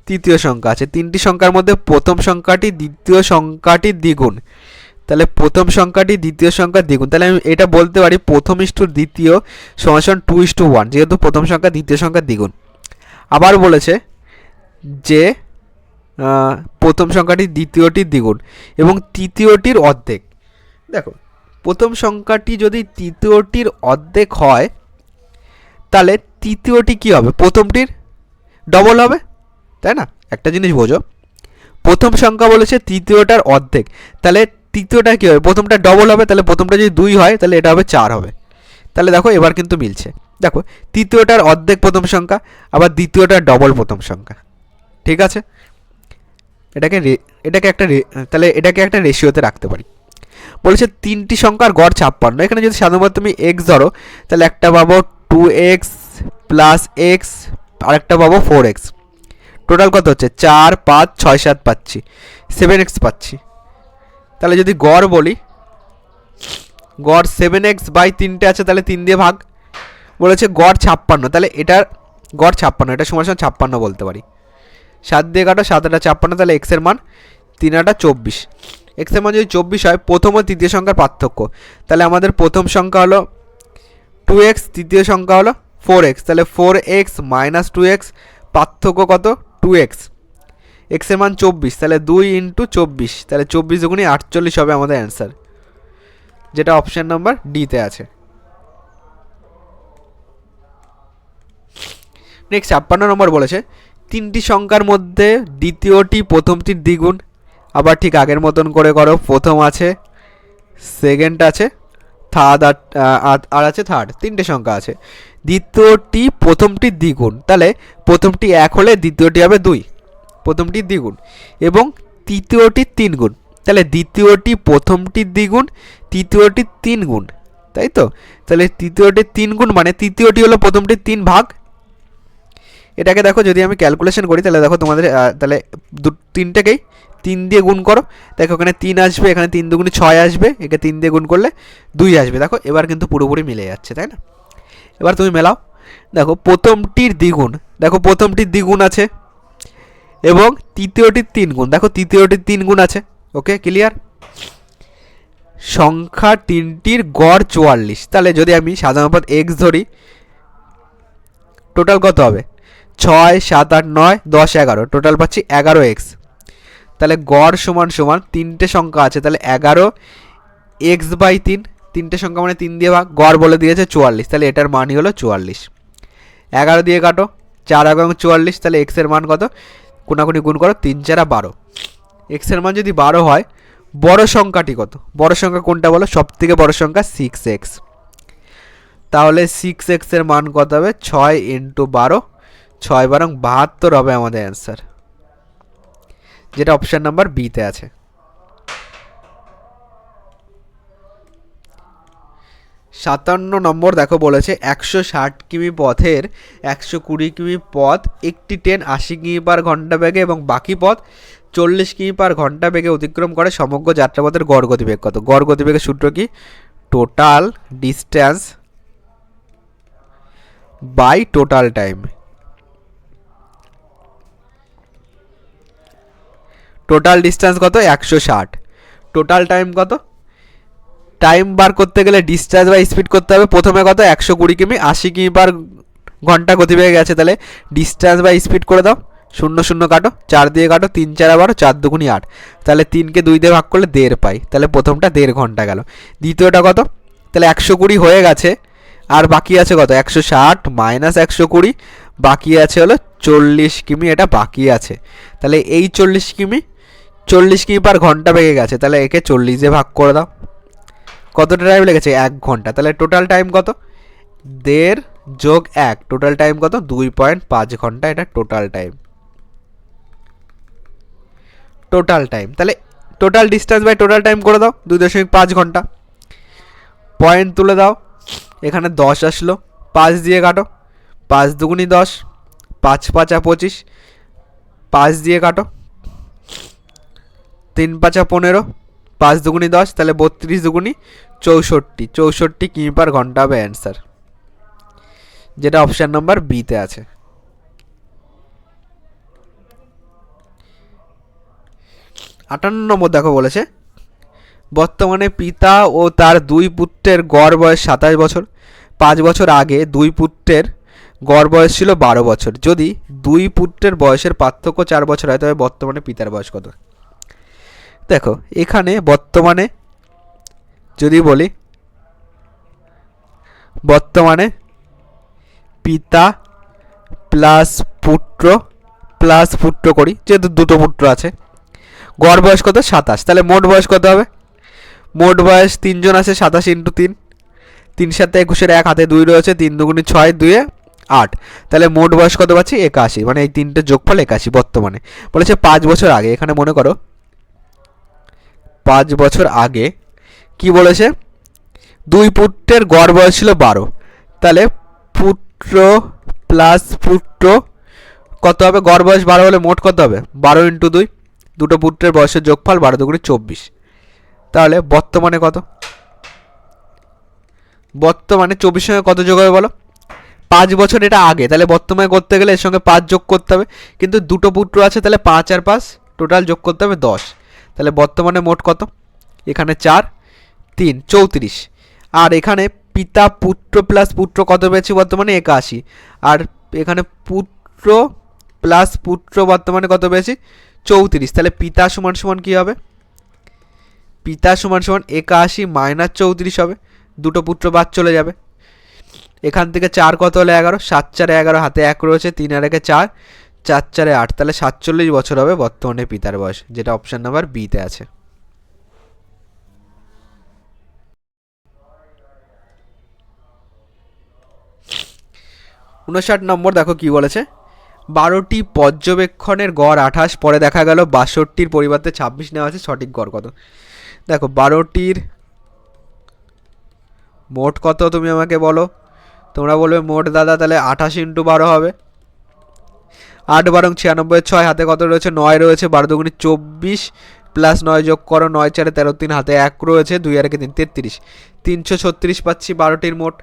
তৃতীয় সংখ্যা আছে, তিনটি সংখ্যার মধ্যে প্রথম সংখ্যাটি দ্বিতীয় সংখ্যাটির দ্বিগুণ, তাহলে প্রথম সংখ্যাটি দ্বিতীয় সংখ্যার দ্বিগুণ, তাহলে আমি এটা বলতে পারি প্রথম ইস্টু দ্বিতীয় সমান 2:1, যেহেতু প্রথম সংখ্যা দ্বিতীয় সংখ্যার দ্বিগুণ। আবার বলেছে যে প্রথম সংখ্যাটি দ্বিতীয়টির দ্বিগুণ এবং তৃতীয়টির অর্ধেক। দেখো প্রথম সংখ্যাটি যদি তৃতীয়টির অর্ধেক হয়, তাহলে তৃতীয়টি কী হবে, প্রথমটির ডবল হবে, তাই না। একটা জিনিস বোঝো, প্রথম সংখ্যা বলেছে তৃতীয়টার অর্ধেক, তাহলে তৃতীয়টা কী হবে, প্রথমটা ডবল হবে, তাহলে প্রথমটা যদি 2 হয় তাহলে এটা হবে 4 হবে। তাহলে দেখো এবার কিন্তু মিলছে। দেখো তৃতীয়টার অর্ধেক প্রথম সংখ্যা, আবার দ্বিতীয়টার ডবল প্রথম সংখ্যা। ঠিক আছে, এটাকে তাহলে এটাকে একটা রেশিওতে রাখতে পারি। বলেছে 3টি সংখ্যার গড় 56। এখানে যদি সাধারণত তুমি এক্স ধরো তাহলে একটা পাবো 2x প্লাস এক্স, আরেকটা পাবো 4x। টোটাল কত হচ্ছে 4 5 6 7 পাচ্ছি, 7x পাচ্ছি। তাহলে যদি গড় বলি, গড় 7x বাই 3টে আছে, তাহলে 3 দিয়ে ভাগ। বলেছে গড় 56, তাহলে এটার গড় 56, এটা সমান সমান 56 বলতে পারি। 7 দিয়ে কাটো, 7 8 56, তাহলে এক্সের মান 3 8 24। এক্সের মান যদি 24 হয়, প্রথম ও তৃতীয় সংখ্যার পার্থক্য, তাহলে আমাদের প্রথম সংখ্যা হলো 2x, তৃতীয় সংখ্যা হলো 4x, তাহলে 4x মাইনাস 2x, পার্থক্য কত 2x। এক্সের মান 24, তাহলে 2 ইন্টু 24, তাহলে 24 দুগুণে 48 হবে আমাদের অ্যান্সার, যেটা অপশান নাম্বার ডিতে আছে। নেক্সট 56 নম্বর বলেছে 3টি সংখ্যার মধ্যে দ্বিতীয়টি প্রথমটির দ্বিগুণ। আবার ঠিক আগের মতন করে করো, প্রথম আছে, সেকেন্ড আছে, থার্ড আর আছে থার্ড, 3টে সংখ্যা আছে। দ্বিতীয়টি প্রথমটির দ্বিগুণ, তাহলে প্রথমটি 1 হলে দ্বিতীয়টি হবে 2, প্রথমটির দ্বিগুণ, এবং তৃতীয়টির 3 গুণ, তাহলে দ্বিতীয়টি প্রথমটির দ্বিগুণ, তৃতীয়টির 3 গুণ, তাই তো। তাহলে তৃতীয়টির 3 গুণ মানে তৃতীয়টি হলো প্রথমটির 3 ভাগ। এটাকে দেখো যদি আমি ক্যালকুলেশন করি, তাহলে দেখো তোমাদের তাহলে 3টেকেই 3 দিয়ে গুণ করো, দেখো এখানে 3 আসবে, এখানে 3 দুগুণে 6 আসবে, একে 3 দিয়ে গুণ করলে 2 আসবে। দেখো এবার কিন্তু পুরোপুরি মিলে যাচ্ছে, তাই না। এবার তুমি মেলাও, দেখো প্রথমটির দ্বিগুণ, দেখো প্রথমটির দ্বিগুণ আছে, এবং তৃতীয়টির 3 গুণ, দেখো তৃতীয়টির 3 গুণ আছে। ওকে, ক্লিয়ার। সংখ্যা 3টির গড় 44, তাহলে যদি আমি সাধারণত এক্স ধরি, টোটাল কত হবে 6 7 8 9 10 11, টোটাল পাচ্ছি 11x। তাহলে গড় সমান সমান 3টে সংখ্যা আছে, তাহলে 11x বাই 3, 3টে সংখ্যা মানে 3 দিয়ে ভাগ, গড় বলে দিয়েছে 44, তাহলে এটার মানই হলো 44। 11 দিয়ে কাটো, 4 এবং 44, তাহলে এক্সের মান কত, কোনাকুনি গুণ করো, 3 4 12। এক্সের মান যদি 12 হয়, বড় সংখ্যাটি কত, বড় সংখ্যা কোনটা বলো, সবথেকে বড় সংখ্যা 6x। তাহলে 6x এর মান কত হবে, 6 ইন্টু 12, 6 বারং 72 হবে আমাদের অ্যান্সার, যেটা অপশান নাম্বার বিতে আছে। 57 নম্বর দেখো বলেছে 160 কিমি পথের 120 কিমি পথ একটি ট্রেন 80 কিমি পার ঘন্টা বেগে এবং বাকি পথ 40 কিমি পার ঘন্টা বেগে অতিক্রম করে, সমগ্র যাত্রাপথের গড় গতিবেগ কত। গড় গতিবেগের সূত্র কি, total distance by total time. Total distance কত 160, টোটাল টাইম কত, টাইম বার করতে গেলে ডিস্টেন্স বাই স্পিড করতে হবে। প্রথমে কত 120 কিমি 80 কিমি পার ঘন্টা গতিবেগে গেছে, তাহলে ডিস্টেন্স বাই স্পিড করে দাও, 0 0 কাটো, 4 দিয়ে কাটো, 3 4 12, 4 দুগুণি 8, তাহলে 3কে 2 দিয়ে ভাগ করলে 1.5 পাই, তাহলে প্রথমটা 1.5 ঘন্টা গেল। দ্বিতীয়টা কত, তাহলে 120 হয়ে গেছে, আর বাকি আছে কত 160 মাইনাস 120, বাকি আছে হলো 40 কিমি, এটা বাকি আছে। তাহলে এই 40 কিমি পার ঘন্টা বেগে গেছে, তাহলে একে 40 দিয়ে ভাগ করে দাও, কতটা টাইম লেগেছে 1 ঘন্টা। তাহলে টোটাল টাইম কত, 1.5 যোগ 1, টোটাল টাইম কত 2.5 ঘন্টা, এটা টোটাল টাইম। টোটাল টাইম, তাহলে total distance by total time করে দাও, 2.5 ঘন্টা। পয়েন্ট তুলে দাও, এখানে 10 আসলো, 5 দিয়ে কাটো, 5 দুগুণি 10, 5 5 25, 5 দিয়ে কাটো, 3 5 15, 5 দুগুণি 10, তাহলে 32 দুগুণি 64, 64 কিমি পার ঘন্টা হবে অ্যান্সার, যেটা অপশান নাম্বার বিতে আছে। 58 নম্বর দেখো বলেছে বর্তমানে পিতা ও তার 2 পুত্রের গড় বয়স 27 বছর। 5 বছর আগে 2 পুত্রের গড় বয়স ছিল 12 বছর। যদি 2 পুত্রের বয়সের পার্থক্য 4 বছর হয়, তবে বর্তমানে পিতার বয়স কত। দেখো এখানে বর্তমানে যদি বলি, বর্তমানে পিতা প্লাস পুত্র করি, যেহেতু দুটো পুত্র আছে, গড় বয়স কত 27, তাহলে মোট বয়স কত হবে মোট বয়স 3 জন আছে, 27 ইন্টু 3, 3 7 21 1 হাতে 2 রয়েছে, 3 দুগুণে 6 2 8, তাহলে মোট বয়স কত পাচ্ছি 81, মানে এই তিনটে যোগফল 81 বর্তমানে। বলেছে 5 বছর আগে, এখানে মনে করো 5 বছর আগে কি বলেছে, 2 পুত্রের গড় বয়স ছিল 12, তাহলে পুত্র প্লাস পুত্র কত হবে, গড় বয়স 12 হলে মোট কত হবে 12 ইন্টু 2, দুটো পুত্রের বয়সের যোগফল 12 দুগুণে 24, তাহলে বর্তমানে কত, বর্তমানে 24 সঙ্গে কত যোগ হবে বলো, 5 বছর এটা আগে, তাহলে বর্তমানে করতে গেলে এর সঙ্গে 5 যোগ করতে হবে, কিন্তু দুটো পুত্র আছে তাহলে 5 আর 5 টোটাল যোগ করতে হবে 10, তাহলে বর্তমানে মোট কত, এখানে 4 3 34, আর এখানে পিতা পুত্র প্লাস পুত্র কত পেয়েছি বর্তমানে 81, আর এখানে পুত্র প্লাস পুত্র বর্তমানে কত পেয়েছি 34, তাহলে পিতা সমান সমান কী হবে, পিতা সমান সমান 81 মাইনাস 34 হবে, দুটো পুত্র বাদ চলে যাবে, এখান থেকে 4 কত হলে 11, 7 4 11 হাতে 1 রয়েছে, 3 আর 1 4, 4 4 8, তাহলে 47 বছর হবে বর্তমানে পিতার বয়স, যেটা অপশান নাম্বার বিতে আছে। উনষাট নম্বর দেখো কি বলেছে, 12টি পর্যবেক্ষণের গড় 28, পরে দেখা গেল 62টির পরিবর্তে 26 নেওয়া আছে, সঠিক গড় কত। দেখো 12টির মোট কত তুমি আমাকে বলো, তোমরা বলবে মোট দাদা, তাহলে 28 ইন্টু 12 হবে, 8 12 96, 6 হাতে কত রয়েছে 9 রয়েছে, 12 দুগুণে 24 প্লাস 9 যোগ করো, 9 4 13, 3 হাতে 1 রয়েছে, 2 আর 1 3 33, 336 পাচ্ছি 12টির মোট।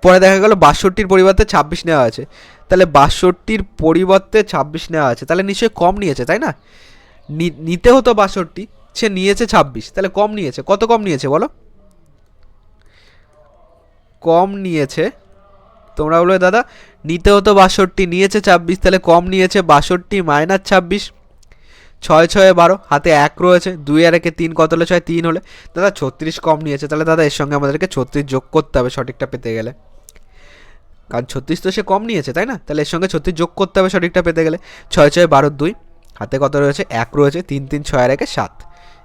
পরে দেখা গেল 62টির পরিবর্তে 26 নেওয়া আছে, তাহলে 62টির পরিবর্তে 26 নেওয়া আছে, তাহলে নিশ্চয়ই কম নিয়েছে তাই না, নিতে হতো 62, সে নিয়েছে 26, তাহলে কম নিয়েছে, কত কম নিয়েছে বলো, কম নিয়েছে, তোমরা বলবে দাদা নিতে হতো 62, নিয়েছে 26, তাহলে কম নিয়েছে 62 মাইনাস 26, 6 6 12 হাতে 1 রয়েছে, 2 আর 1 3 কত হলে 6 3 হলে, দাদা 36 কম নিয়েছে, তাহলে দাদা এর সঙ্গে আমাদেরকে 36 যোগ করতে হবে সঠিকটা পেতে গেলে, কারণ 36 তো সে কম নিয়েছে তাই না, তাহলে এর সঙ্গে 36 যোগ করতে হবে সঠিকটা পেতে গেলে, 6 6 12 2 হাতে কত রয়েছে 1 রয়েছে, 3 3 6 আর 1 7,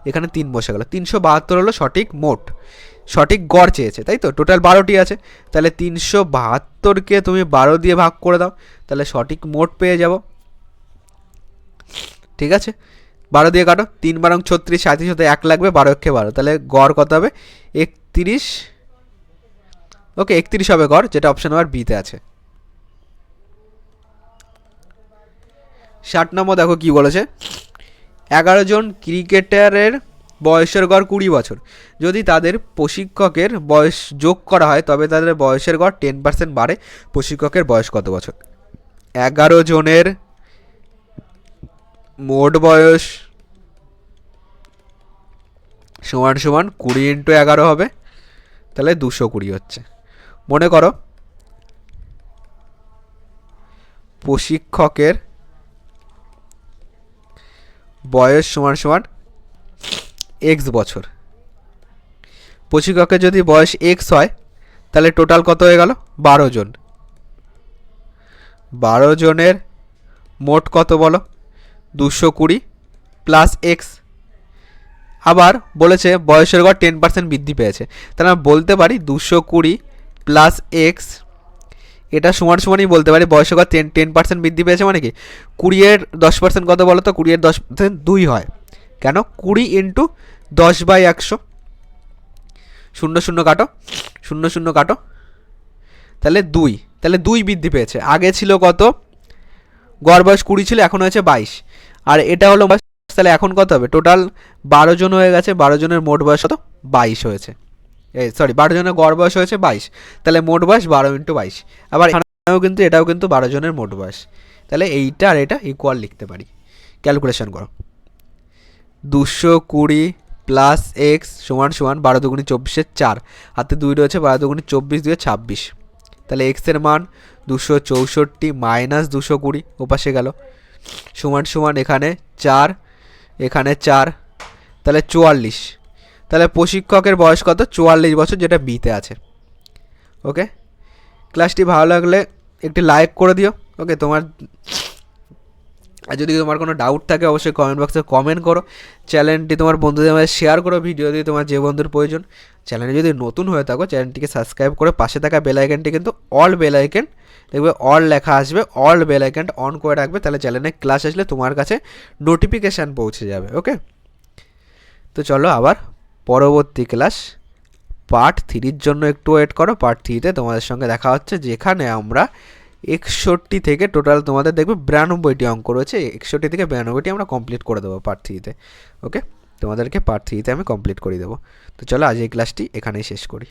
এখানে 3 বসে গেল, 372 হলো সঠিক মোট, সঠিক গড় চেয়েছে তাই তো, টোটাল 12টি আছে, তাহলে 372কে তুমি 12 দিয়ে ভাগ করে দাও, তাহলে সঠিক মোট পেয়ে যাব, ঠিক আছে 12 দিয়ে কাটো, 3 12 36, 37 হতে 1 লাগবে, 12 একে 12, তাহলে গড় কত হবে 31, ওকে 31 হবে গড়, যেটা অপশন নাম্বার বিতে আছে। 60 নম্বর দেখো কি বলেছে, 11 জন ক্রিকেটারের বয়সের গড় 20 বছর, যদি তাদের প্রশিক্ষকের বয়স যোগ করা হয় তবে তাদের বয়সের গড় 10% বাড়ে, প্রশিক্ষকের বয়স কত বছর। 11 জনের মোট বয়স সমান সমান 20 ইন্টু 11 হবে, তাহলে 220 হচ্ছে। মনে করো প্রশিক্ষকের বয়স সমান সমান এক্স বছর, প্রশিক্ষকের যদি বয়স এক্স হয় তাহলে টোটাল কত হয়ে গেল 12 জন, 12 জনের মোট কত বলো 220 প্লাস এক্স, আবার বলেছে বয়সের গড় 10% বৃদ্ধি পেয়েছে, তাহলে আমরা বলতে পারি 220 প্লাস এক্স, এটা সমান সমানই বলতে পারি বয়সের গড় 10% বৃদ্ধি পেয়েছে, মানে কি 20 এর 10% কত বলো তো, 20 এর 10% 2 হয়, কেন 20 ইন্টু 10/100, 0 0 কাটো 0 0 কাটো, তাহলে 2, তাহলে 2 বৃদ্ধি পেয়েছে, আগে ছিল কত গড় বয়স 20 ছিল, এখন হয়েছে 22, আর এটা হলো বয়স, তাহলে এখন কত হবে টোটাল 12 জন হয়ে গেছে, 12 জনের মোট বয়স কত 22 হয়েছে, সরি 12 জনের গড় বয়স হয়েছে 22, তাহলে মোট বয়স 12 ইন্টু 22, আবার এখানেও কিন্তু এটাও কিন্তু 12 জনের মোট বয়স, তাহলে এইটা আর এটা ইকুয়াল লিখতে পারি, ক্যালকুলেশন করো 220 প্লাস এক্স সমান সমান 12 দুগুণে 24 4 হাতে 2 রয়েছে, 12 দুগুণে 24 2 26, তাহলে এক্সের মান 264 মাইনাস 220 ওপাশে গেল, সমান সমান এখানে 4 এখানে 4, তাহলে 44, তাহলে প্রশিক্ষকের বয়স কত 44 বছর, যেটা বিতে আছে। ওকে, ক্লাসটি ভালো লাগলে একটি লাইক করে দিও, ওকে তোমার আর যদি তোমার কোনো ডাউট থাকে অবশ্যই কমেন্ট বক্সে কমেন্ট করো। চ্যানেলটি তোমার বন্ধুদের মধ্যে শেয়ার করো, ভিডিও দিয়ে তোমার যে বন্ধুর প্রয়োজন। চ্যানেলে যদি নতুন হয়ে থাকো চ্যানেলটিকে সাবস্ক্রাইব করে পাশে থাকা বেল আইকনটি কিন্তু অল বেল আইকন, দেখবে অল লেখা আসবে, অল বেল আইকনটা অন করে রাখবে, তাহলে চ্যানেলে ক্লাস আসলে তোমার কাছে নোটিফিকেশান পৌঁছে যাবে। ওকে, তো চলো আবার পরবর্তী ক্লাস পার্ট 3-র জন্য একটু ওয়েট করো। পার্ট 3-তে তোমাদের সঙ্গে দেখা হচ্ছে, যেখানে আমরা 61 থেকে টোটাল তোমাদের দেখবে 92টি অঙ্ক রয়েছে। 61 থেকে 92টি আমরা কমপ্লিট করে দেবো পার্ট 3-তে। ওকে, তোমাদেরকে পার্ট 3-তে আমি কমপ্লিট করে দেবো। তো চলো আজ এই ক্লাসটি এখানেই শেষ করি।